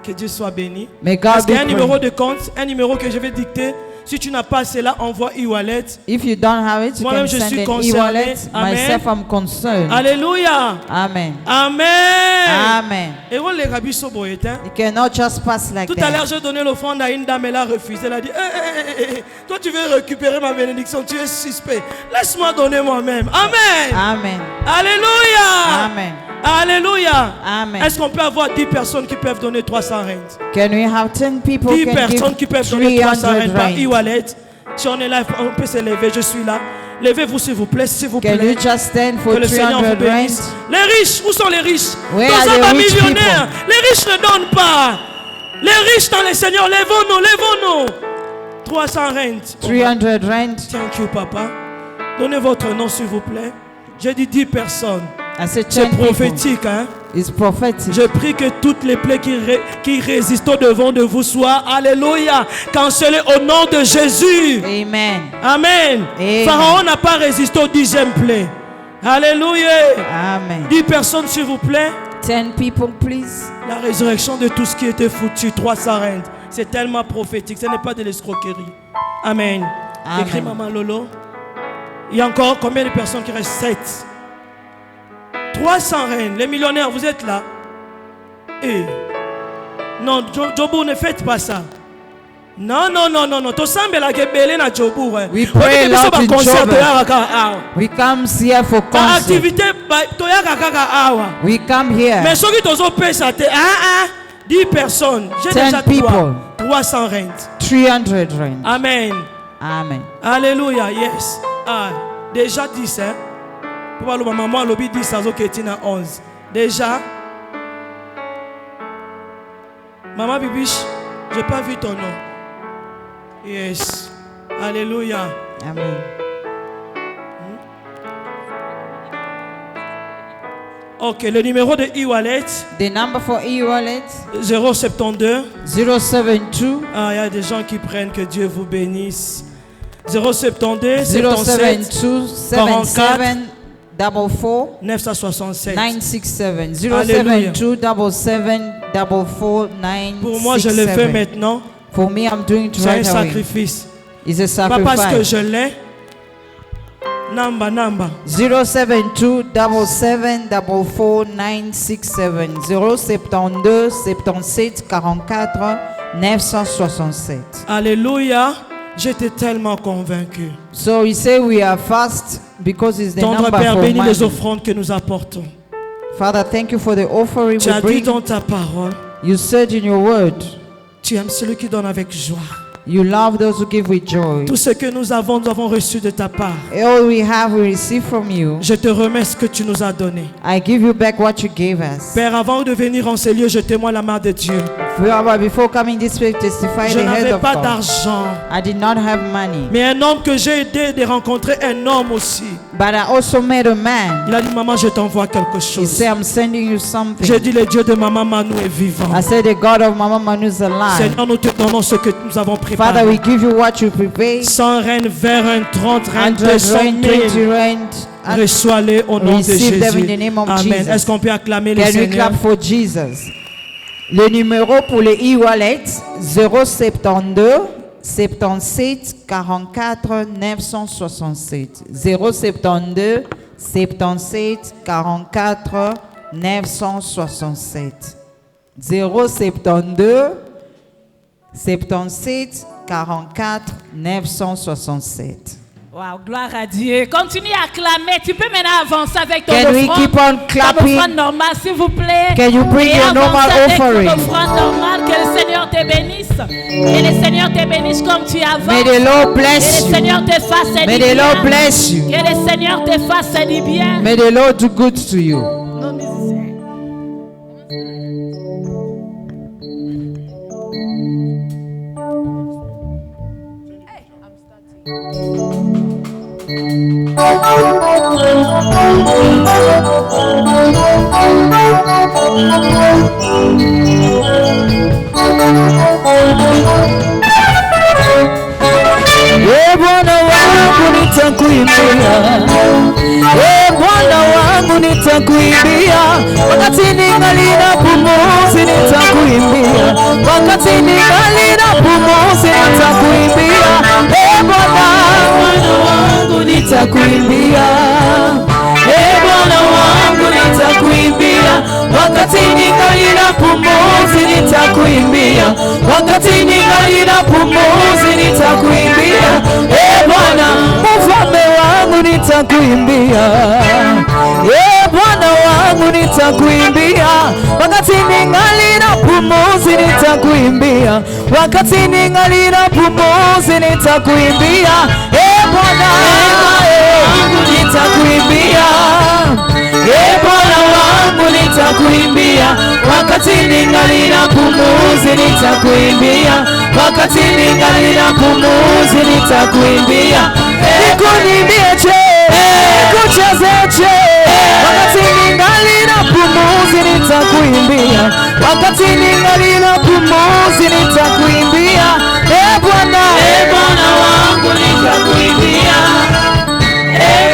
Que Dieu soit béni. May God Est-ce qu'il y a un be numéro praised. de compte, un numéro que je vais dicter? Si tu n'as pas cela, envoie e-wallet. If you don't have it, you Moi-même, can je send suis an concerné. e-wallet. Amen. Myself, I'm concerned. Alléluia. Amen. Amen. Amen. Et on les rabis soboyetin. You cannot just pass like Tout à l'heure, that. j'ai donné l'offrande à une dame, elle a refusé. Elle a dit, toi tu veux récupérer ma bénédiction, tu es suspect. Laisse-moi donner moi-même. Amen. Amen. Alléluia. Amen. Alléluia. Amen. Est-ce qu'on peut avoir 10 personnes qui peuvent donner 300 rentes? Can we have 10 people 10 can personnes qui give peuvent donner 300 300 rentes par rand? e-wallet. Si on est là, on peut se lever, je suis là. Levez-vous s'il vous plaît, s'il vous Can plaît. you just stand for Que le Seigneur vous 300 bénisse. rand? Les riches, où sont les riches? Where Nous are sommes the pas rich millionnaires. Les riches ne donnent pas. Les riches dans le Seigneur, levons-nous, levons-nous. 300 rentes. 300 rand. Thank you, papa. Donnez votre nom, s'il vous plaît. J'ai dit 10 personnes. I said 10 C'est people. prophétique, hein? It's prophetic. Je prie que toutes les plaies qui résistent au devant de vous soient, alléluia, cancellées au nom de Jésus. Amen. Amen. Amen. Pharaon n'a pas résisté au 10e plaie. Alléluia. Amen. 10 personnes, s'il vous plaît. 10 people, please. La résurrection de tout ce qui était foutu, 300 rentes. C'est tellement prophétique, ce n'est pas de l'escroquerie. Amen. Amen. Écris Maman Lolo. Il y a encore combien de personnes qui restent? 7. 300 reines. Les millionnaires, vous êtes là? Eh. Non, Jobo, ne faites pas ça. Non, non, non, non, non. We pray a lot in Joburg. We come here for concert. Activité, We come here. mais ceux qui t'ont fait ça, 10 personnes. J'ai 10 déjà people. 300 rentes. 300 rand. Amen. Amen. Alléluia, yes. Ah, déjà 10, hein. Pour le maman, lobby 10, ça a 11. Déjà. Maman Bibiche, j'ai pas vu ton nom. Yes. Alléluia. Amen. Ok, le numéro de e-wallet, The number for e-wallet 072. 072 Ah, il y a des gens qui prennent, que Dieu vous bénisse. 072 77 072 77 44 967. 967 Alléluia. 072 77 44 Pour moi, je le fais 967. maintenant. For me, I'm doing it C'est un right away. sacrifice. It's a Pas parce que sacrifice. je l'ai. Namba, namba. 072 77 44 967 072 77 44 967. Alléluia. J'étais tellement convaincu. So we say we are fast because it's the Tendre number Père, for bénis les money. offrandes que nous apportons. Father, thank you for the offering Tu we as dit bring. dans ta parole, You said in your word, tu aimes celui qui donne avec joie. You love those who give with joy. Tout ce que nous avons reçu de ta part. All we have, we receive from you. Je te remets ce que tu nous as donné. I give you back what you gave us. Père, avant de venir en ces lieux, je témoigne la main de Dieu. Before coming this way, testify Je the head n'avais of pas God. d'argent. I did not have money. Mais un homme que j'ai aidé de rencontrer un homme aussi. But I also met a man. Il a dit, maman, je t'envoie quelque He chose. said, I'm sending you something. J'ai dit, le Dieu de maman Manu est vivant. I said, the God of Mama Manu is alive. Seigneur, nous te donnons ce que nous avons préparé. Father, we give you what you prepared. 100 reines, 20 reines, 30 reines, 200 100 000. 20 reigns. Reçois-les au nom de Receive them in the Jésus. name of Amen. Jesus. Est-ce qu'on peut acclamer le Can we Seigneur? clap for Jesus? Le numéro pour le e-wallet 072 77 44 967. 072 77 44 967. 072 77 44 967. Wow, gloire à Dieu. Continue à acclamer. Tu peux maintenant avancer avec ton Can we keep on offrande. clapping? Ton offrande normale, s'il vous plaît. Can you bring Et your avance normal avec offering? ton offrande normale. Que le Seigneur te bénisse. Et le Seigneur te bénisse comme tu avances. May the Lord Et bless le you. Seigneur te fasse du May bien. the Lord bless you. Que le Seigneur te fasse du bien. May the Lord do good to you. Nos musiciens. Bwana wangu nitakuimbia, Bwana wangu nitakuimbia, wakati ningali na pumuzi nitakuimbia, wakati ningali na pumuzi nitakuimbia, Bwana wangu nitakuimbia, Bwana wangu nitakuimbia, wakati ningali na pumuzi nitakuimbia, wakati ningali na pumuzi nitakuimbia, Bwana mfalme wangu nitakuimbia, Bwana wangu nitakuimbia, wakati ningali na pumuzi nitakuimbia, wakati ningali na pumuzi nitakuimbia, Bwana wangu nitakuimbia, Bwana wangu nitakuimbia, wakati ningali na pumuzi nitakuimbia, wakati ningali na pumuzi nitakuimbia, nikuimbie je, nikucheze je, wakati ningali na pumuzi nitakuimbia, wakati ningali na pumuzi nitakuimbia, Bwana wangu nitakuimbia,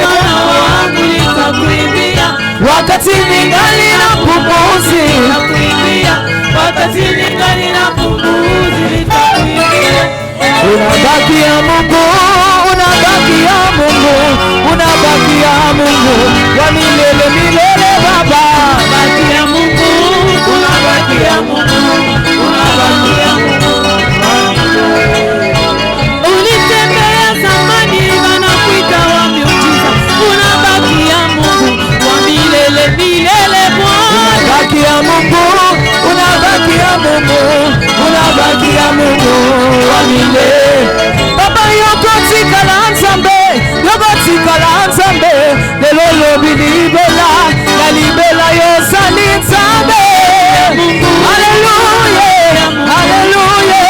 Bwana wangu nitakuimbia, wakati ningali na pumuzi nitakuimbia, wakati ningali na pumuzi nitakuimbia. Unabaki ya Mungu, unabaki ya Mungu, unabaki ya Mungu wa milele milele, Baba. Unabaki ya Mungu, unabaki ya Mungu, unabaki ya Mungu wa milele. Ulitembea zamani wanakuita wa miujiza, unabaki ya Mungu wa milele milele, Bwana. Unabaki ya Mungu, unabaki ya Mungu, unabaki ya Mungu wa milele. Baba yoko tikala nzambe, yoko tikala nzambe, lelo lobi libela, la libela yosali nzambe. Hallelujah, hallelujah.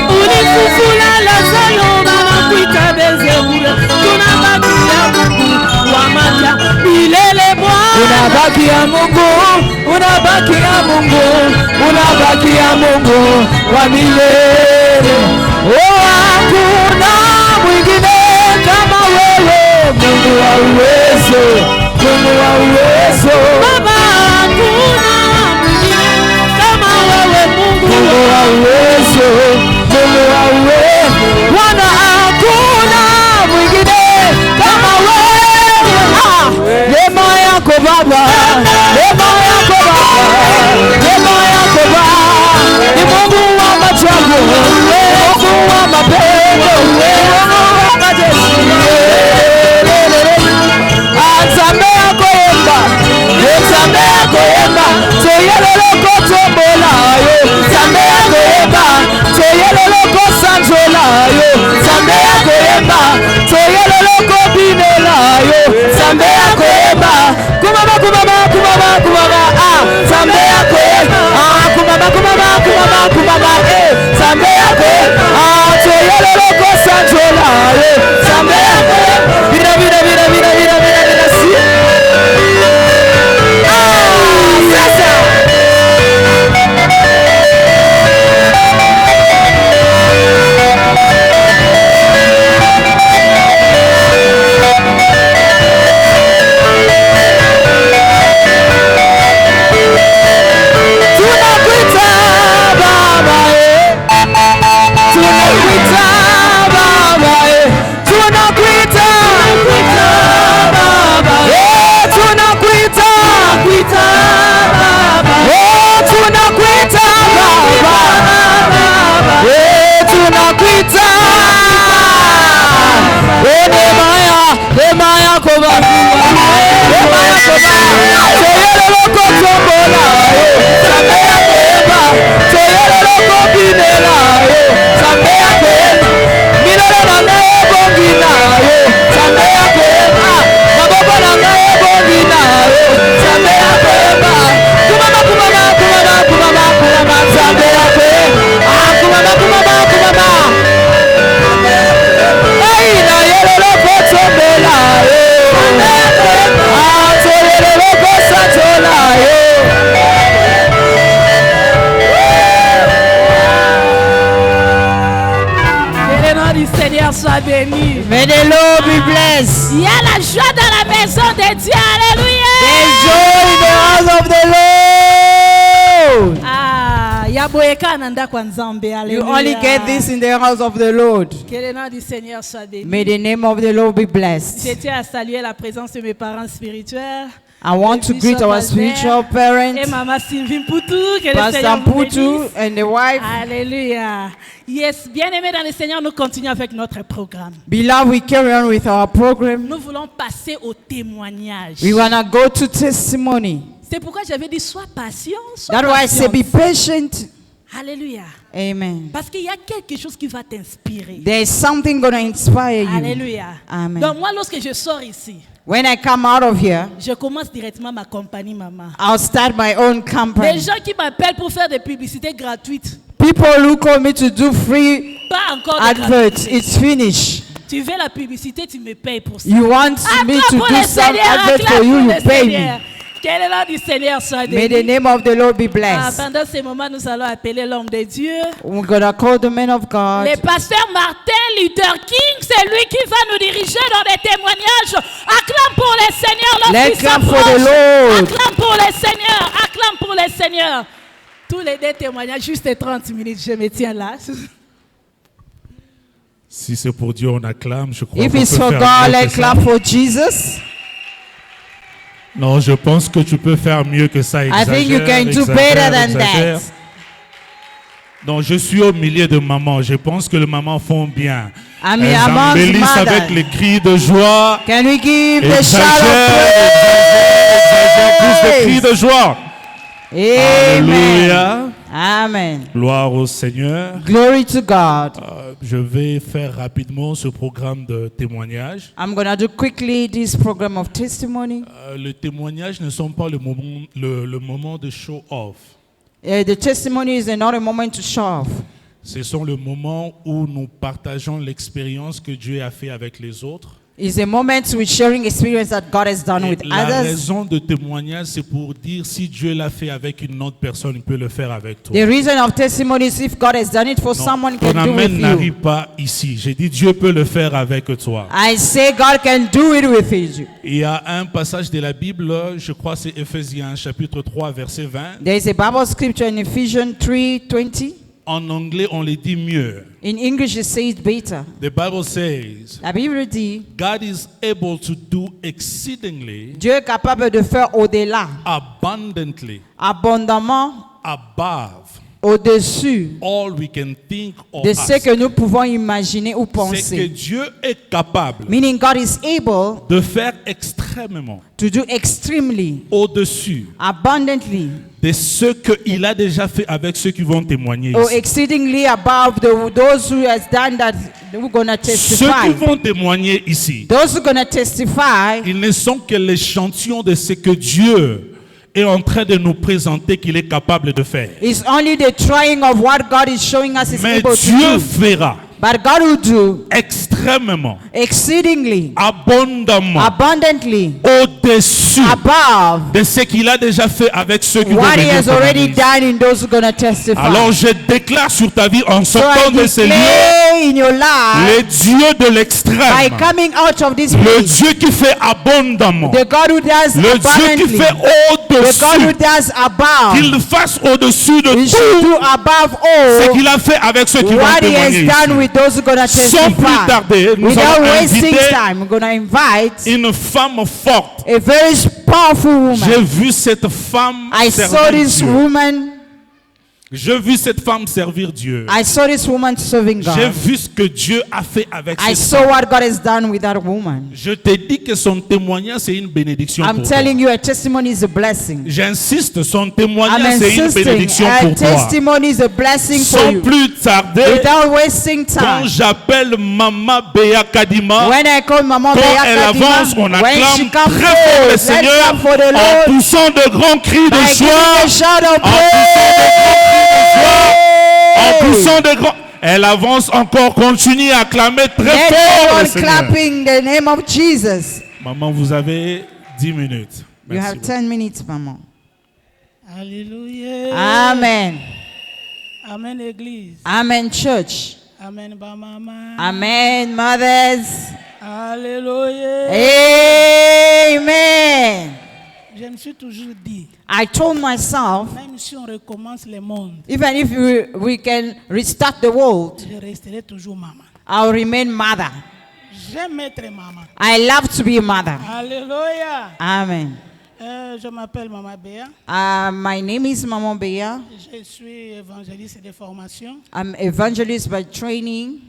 Unifufula Lazaro wanakuita Beelzebule, tunabaki ya Mungu wa maja milele, Bwana. Unabaki ya Mungu, unabaki ya Mungu, unabaki ya Mungu wa milele. Hakuna mwingine kama wewe, Mungu wa uwezo, Mungu wa uwezo. Baba, hakuna mwingine kama wewe, Mungu wa uwezo, Mungu wa uwezo. Bwana, hakuna mwingine kama wewe. Neema yako Baba, neema yako Baba, neema yako Baba, ni Mungu wa machaguo, Mungu wa mapendo, Mungu wa majeshi. Azame yako Yemba, nom du Seigneur soit béni. May the Lord be blessed. Il y a la joie dans la maison de Dieu. Alléluia. There's joy in the house of the Lord. Ah, il y a boyeka nanda kwa nzambe. You Alléluia. only get this in the house of the Lord. Que le nom du Seigneur soit béni. May the name of the Lord be blessed. Je tiens à saluer la présence de mes parents spirituels. I want to greet our spiritual Et parents, Maman Sylvie Poutou. Que le Pastor Seigneur vous Putu bénisse. and the wife. Alléluia. Yes, bien-aimés dans le Seigneur, nous continuons avec notre programme. Beloved, we carry on with our program. Nous voulons passer au témoignage. We want to go to testimony. C'est pourquoi j'avais dit sois patient. Sois That's why I say be patient. patient. Alléluia. Amen. Parce qu'il y a quelque chose qui va t'inspirer. There is something going to inspire you. Alléluia. Amen. Donc moi, lorsque je sors ici, When I come out of here, je commence directement ma compagnie, maman. I'll start my own Les company. gens qui m'appellent pour faire des publicités gratuites, People who call me to do free pas encore de adverts, gratuité. it's finished. Tu veux la publicité, tu me payes pour ça. You want me to pour do le some Seigneur, advert acclame for you, pour you le pay Seigneur. me. Que le nom du Seigneur soit May the béni. name of the Lord be blessed. Pendant ces moments, nous allons appeler l'homme de Dieu. We're going to call the man of God. Le pasteur Martin Luther King, c'est lui qui va nous diriger dans des témoignages. Acclame pour le Seigneur Let's lorsqu'il clap for the s'approche. Lord. Acclame pour le Seigneur. Acclame pour le Seigneur. Tous les deux témoignages, juste 30 minutes, je me tiens là. Si c'est pour Dieu, on acclame. Je crois If qu'on it's peut for faire God, mieux que let's ça. clap for Jesus. Non, je pense que tu peux faire mieux que ça. I think you Exagère, can do exagère, better than exagère. that. Donc, je suis au milieu de maman. Je pense que les mamans font bien. I mean, Elles amongst embellissent mothers. avec les cris de joie. Can we give the shout Exagère plus de cris of de joie. praise? Amen. Alléluia. Amen. Gloire au Seigneur. Glory to God. Je vais faire rapidement ce programme de témoignage. I'm going to do quickly this program of testimony. Les témoignages ne sont pas le moment de show off. The testimony is not a moment to show off. Ce sont le moment où nous partageons l'expérience que Dieu a fait avec les autres. It's a moment with sharing experience that God has done Et with la others. raison de témoignage, c'est pour dire si Dieu l'a fait avec une autre personne, il peut le faire avec toi. The reason of testimony is if God has done it for someone, Ton can do amen with n'arrive you. pas ici. J'ai dit Dieu peut le faire avec toi. I say God can do it with you. Il y a un passage de la Bible, je crois c'est Éphésiens chapitre 3 verset 20. There is a Bible scripture in Ephesians 3:20. En anglais, on le dit mieux. In English, it says better. The Bible says, La Bible dit, God is able to do exceedingly, Dieu est capable de faire au-delà, abundantly, abondamment, above au-dessus all we can think or de ce ask. que nous pouvons imaginer ou C'est que penser. Dieu est capable Meaning God is able de faire extrêmement to do extremely, au-dessus abundantly, de ce qu'il a déjà fait avec ceux qui vont témoigner or ici. exceedingly above those who has done that we're going to Ceux testify. qui vont témoigner ici, Those who are going to testify, ils ne sont que l'échantillon de ce que Dieu est en train de nous présenter qu'il est capable de faire. is only the trying of what God is showing us is Mais able to Dieu do. fera But God will do extrêmement, exceedingly, abondamment, abundantly, au-dessus above de ce qu'il a déjà fait avec ceux qui vont what He venir has already témoigner. done in those who are going to testify. Alors je déclare sur ta vie en So sortant I de ce lieu, declare in your life, le Dieu de by l'extrême, coming out of this le place, Dieu qui fait abondamment, the God who does le Dieu qui abundantly, fait the God who au-dessus, does above, qu'il fasse au-dessus de He should tout do above ce all qu'il a fait avec ceux qui vont what He témoigner has done ici. with those who are going to Sans plus testify. tarder, nous Without allons wasting inviter time, we're going to invite une femme forte. a very powerful J'ai woman. vu cette femme I saw servir this Dieu. woman. J'ai vu cette femme servir Dieu. I saw this woman serving J'ai God. vu ce que Dieu a fait avec I cette saw femme. what God has done with that woman. Je te dis que son témoignage, c'est une bénédiction I'm pour toi. telling you, a testimony is a blessing. J'insiste, son I'm témoignage, c'est une insisting. bénédiction A pour toi. testimony is a blessing for Sans you. plus tarder, Without wasting quand time. j'appelle Mama Béa Kadima, When I call Mama quand Beya elle avance, on Kadima, when she acclame comes très fort le forward, let's Seigneur clap for the en Lord poussant de grands cris by de giving joie. a shout of En praise. poussant de grands... Elle avance encore, continue à acclamer très Let fort le everyone Seigneur. clapping the name of Jesus. Maman, vous avez 10 minutes. You Merci have beaucoup. 10 minutes, Mama. Alléluia. Amen. Amen, Église. Amen, church. Amen, ba maman. Amen, mothers. Alléluia. Amen. Je me suis toujours dit, I told myself, même si on recommence le monde, even if we can restart the world, je resterai toujours maman. I'll remain mother. J'aime être maman. I love to be a mother. Alléluia. Amen. Je m'appelle Maman Béa. My name is Maman Beya. Je suis évangéliste de formation. I'm evangelist by training.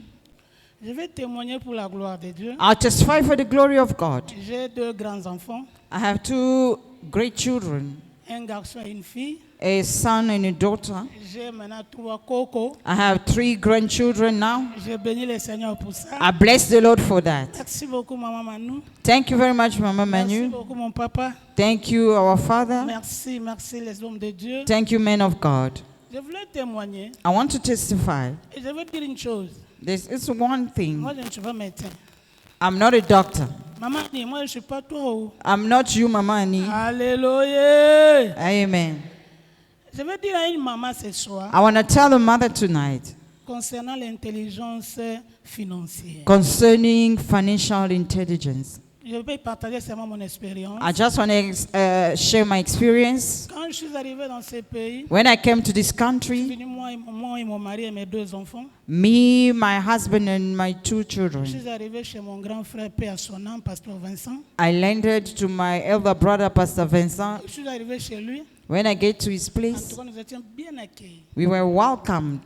Je vais témoigner pour la gloire de Dieu. I'll testify for the glory of God. J'ai 2 grands-enfants, I have 2 great children, un garçon et une fille. a son and a daughter. J'ai maintenant 3 cocos. I have 3 grandchildren now. Je bénis le Seigneur pour ça. I bless the Lord for that. Merci beaucoup, Maman Manou. Thank you very much, Mama Merci Manu. beaucoup, mon papa. Thank you, our Father. Merci, merci les hommes de Dieu. Thank you, men of God. Je voulais témoigner I want to testify. et je veux dire une chose. This is one thing. Moi, je ne suis pas médecin. I'm not a doctor. Maman dit, moi, je ne suis pas toi. I'm not you, Mama Annie. Alléluia. Amen. Je veux dire à une maman ce soir I want to tell a mother tonight concernant l'intelligence financière. concerning financial intelligence. Je vais partager seulement mon expérience. I just want to share my experience. Quand je suis arrivé dans ce pays, When I came to this country, moi et mon mari et mes 2 enfants, me, my husband, and my 2 je children, suis arrivé chez mon grand frère, paix à son âme, pasteur Vincent. I landed to my elder brother, Pastor Vincent. Je suis arrivé chez lui. When I get to his En tout place, cas, nous étions bien accueillis. we were welcomed.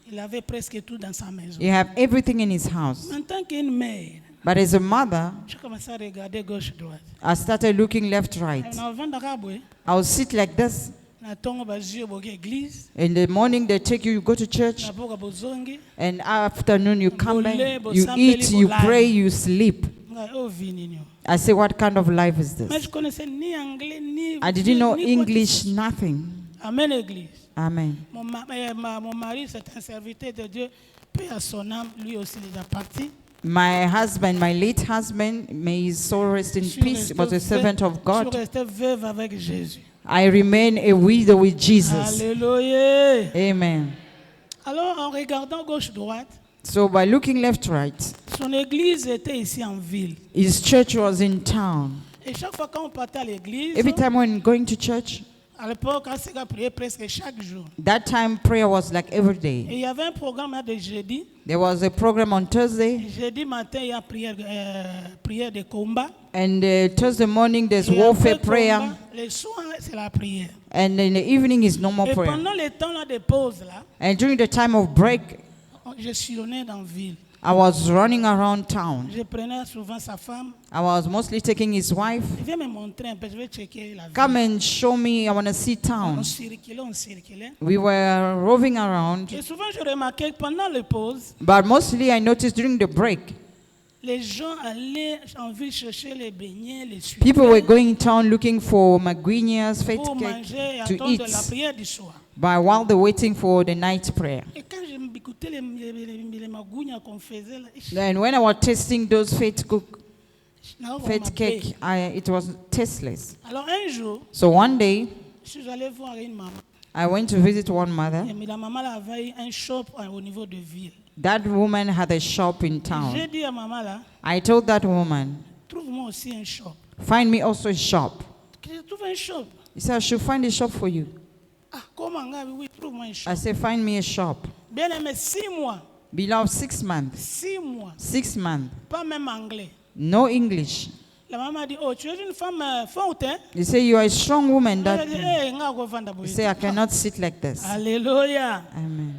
Il avait presque tout dans sa maison. He had everything in his house. En tant qu'une mère, But as a mother, je commençais à regarder gauche-droite. I started looking left, right. Avant d'arabouer, I would sit like this. na tongo bazio boge église, In the morning, they take you go to church. na boka bozongi, And afternoon, you come back, Bole, you bosambeli, eat, you bolala. pray, you sleep. ngai o vini nyo. I say, what kind of life is Mais this? je connaissais ni anglais ni I didn't know ni English, nothing. Amen église. Amen. Mon mari c'est un serviteur de Dieu, paix à son âme, lui aussi déjà parti. My husband, my late husband, may his soul rest in Je suis peace, resté was a servant of Je suis God. resté veuve avec Jésus. I remain a widow with Jesus. Alléluia. Amen. Alors en regardant gauche-droite, So by looking left, right, son église était ici en ville. his church was in town. Et chaque fois qu'on partait à l'église, Every time when going to church, à l'époque, on priait presque chaque jour. that time prayer was like every Et day. il y avait un programme de jeudi. There was a program on Thursday, Jeudi matin, il y a prière de combat. and Thursday morning there's Et warfare après prayer, combat, le soir, c'est la prière. and in the evening is normal Et prayer. pendant le temps là, de pause, là, And during the time of break, je sillonnais dans la ville. I was running around town. Je prenais souvent sa femme. I was mostly taking his wife. Il vient me montrer un peu, je vais checker la ville. Come and show me, I want to see town. On circulait. We were roving around, Et souvent, je remarquais que pendant les pauses, but mostly I noticed during the break, les gens allaient en ville chercher les beignets, les sucres people were going in town looking for maguinias, fat pour cake manger et to attendre eat, la prière du soir. but while they're waiting for the night prayer. Et quand je m'écoutais les magouilles qu'on faisait, là, Then when I was tasting those fat na fat ma cake, it was tasteless. Alors un jour, So one day, je suis allé voir une maman. I went to visit one mother. Et la maman là, avait un shop au niveau de ville. That woman had a shop in J'ai town. dit à maman là, I told that woman, trouve-moi aussi un shop. find me also a shop. Je trouve un shop. He said, I should find a shop for you. Ah, comment oui, trouve-moi un shop. I said, find me a shop. Bien aimé, 6 mois. Beloved, 6 months. 6 mois. 6 months. Pas même anglais. No English. La maman a dit, oh, tu es une femme forte, hein? They say you are a strong woman. Elle That a dit, hey, nga go vanda you boy. say I cannot sit like this. Alléluia. Amen.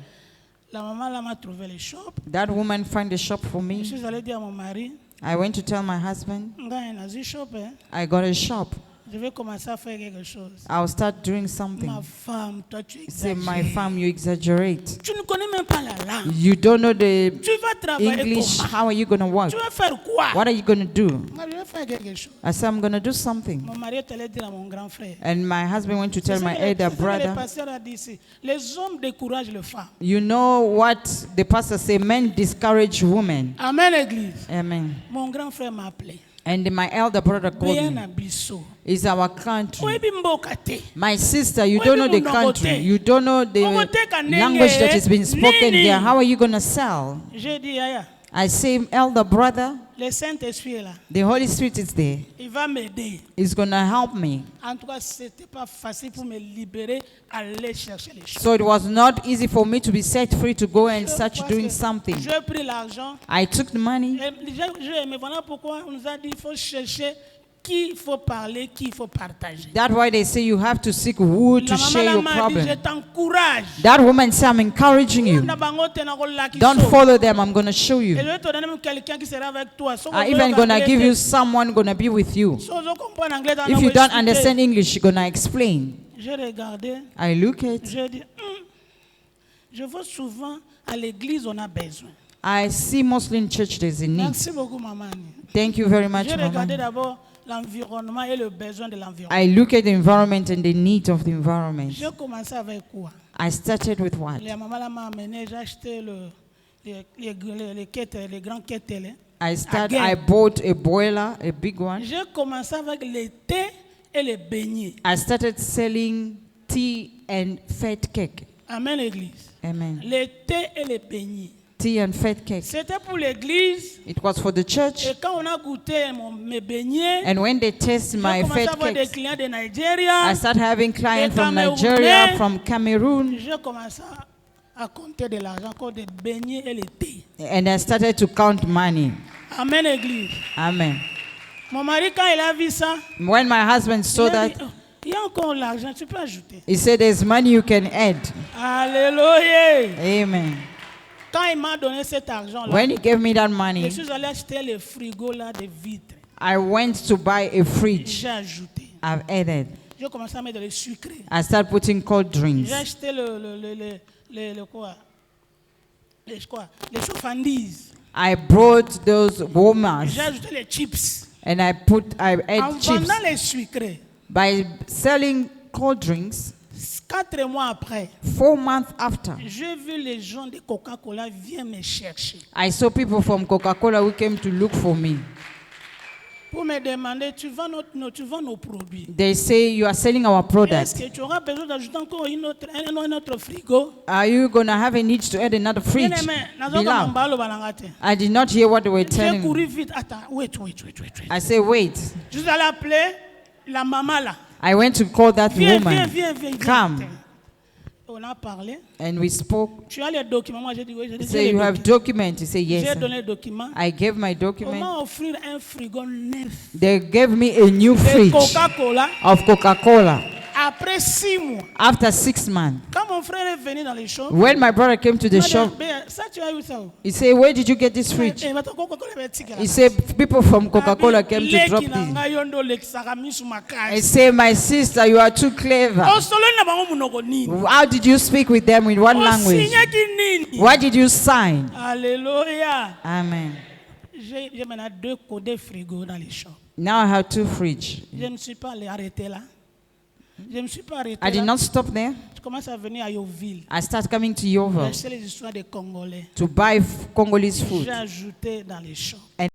La maman là m'a trouvé le shop. That woman find a shop for Je me. suis allé dire à mon mari, I went to tell my husband nga un nazi shop, hein? I got a shop. Je vais commencer à faire quelque chose. I'll start doing Ma something. femme, toi tu He said, my exagères. fam, you exaggerate. Tu ne connais même pas la langue. You don't know the Tu vas travailler English. comment? How are you going to work? Tu vas faire quoi? What are you going to do? Moi, je vais faire quelque chose. I said, I'm going to do something. Mon mari est allé dire à mon grand frère. And my husband went to tell my C'est elder ça que le brother, pasteur a dit ici. Les hommes découragent les femmes. you know what the pastor say, men discourage women. Amen, église. Amen. Mon grand frère m'a appelé. And my elder brother called Beya me. na biso. It's our country. Oyebi mboka te. My sister, you don't know the country. You don't know the Mokoteka ndenge, language that is being spoken nini? there. How are you going to sell? J'ai dit, Yaya, I say, elder brother, le Saint-Esprit est là. the Holy Spirit is there. Il va m'aider. He's going to help me. En tout cas, c'était pas facile pour me libérer, aller chercher les choses. So it was not easy for me to be set free to go and start Parce doing que something. J'ai pris l'argent. I took the money. Mais voilà pourquoi on nous a dit qu'il faut chercher qui il faut parler, qui il faut partager. That's why they say you have to seek who to La share maman your m'a dit, problem. je t'encourage. That woman said, I'm encouraging you. Don't follow them. I'm going to show Et you. je vais te donner même quelqu'un qui sera avec toi. I'm even going to give you someone going to be with you. If you don't understand English, you're going to explain. J'ai regardé, I look at. j'ai dit, je vois souvent à l'église, on a besoin. I see Muslim church there's a need. Merci beaucoup, maman. Thank you very much, J'ai regardé Mama. d'abord l'environnement et le besoin de l'environnement. I look at the environment and the need of the environment. J'ai commencé avec quoi? I started with what? La maman là m'a amené, j'ai acheté les grands kettles. I bought a boiler, a big one. J'ai commencé avec les thés et les beignets. I started selling tea and fat cake. Amen, l'église. Amen. Les thés et les beignets. Tea and fat cake. C'était pour l'église. It was for the church. Et quand on a goûté mes beignets, And when they taste my j'ai commencé à fat avoir des cakes, clients de Nigeria. I started having clients from Camerounais. Nigeria, from Cameroon, J'ai commencé à compter de l'argent, encore des beignets et les thés. and I started to count money. Amen, église. Amen. Mon mari, quand il a vu ça, When my husband saw il a that, dit, oh, il y a encore l'argent, tu peux ajouter. he said, there's money you can add. Alléluia. Amen. Quand il m'a donné cet argent-là, When he gave me that je money, suis allé acheter le frigo là de vitres. I went to buy a fridge. J'ai ajouté. I've added. J'ai commencé à mettre les sucrés. I started putting cold drinks. J'ai acheté le quoi? Les chauffandises. I brought those warmers J'ai ajouté les chips. and I En ate chips. vendant les sucrés, By selling cold drinks, 4 mois après, 4 months after, j'ai vu les gens de Coca-Cola viennent me chercher I saw people from Coca-Cola who came to look for me. pour me demander, tu vends nos produits. They say, you are selling our Est-ce product. que tu auras besoin d'ajouter encore un autre frigo? Are you going to have a need to add another fridge? Bien-aimé, nazoka Beloved, mambalo balangate. I did not hear what they were J'ai telling couru me. vite. Attends, wait. I say, wait. Je suis allé appeler la maman là. I went to call that Viens. woman. Come. On a parlé. And we spoke. Tu as les documents? Moi, j'ai dit oui. J'ai He dit, said, j'ai les you have documents. documents? He said, J'ai yes. donné les documents. I gave my On document. m'a offert un frigo neuf They gave me a new de fridge Coca-Cola of Coca-Cola après 6 mois. after 6 months. Quand mon frère est venu dans les shops, When my brother came to il the m'a dit, shop, ben, ça tu as eu ça. he said, where did you get this fridge? Eh, mais attends, Coca-Cola est petit, là. He said, people from Coca-Cola came to Leki drop na it. ngai yondo leki saka misu makasi. He said, my sister, you are too clever. Osololi na bango munoko nini? How did you speak with them in what language? Osinyaki nini? What did you sign? Alléluia. Amen. J'ai maintenant 2 codés frigo dans les shops. Now I have 2 fridges. Je ne me suis pas arrêté là. Je ne me suis pas arrêté I did là. not stop there. Je commence à venir à Yoville. I started coming to Yovel J'ai acheté les histoires des Congolais. to buy Congolese food. J'ai ajouté dans les shops.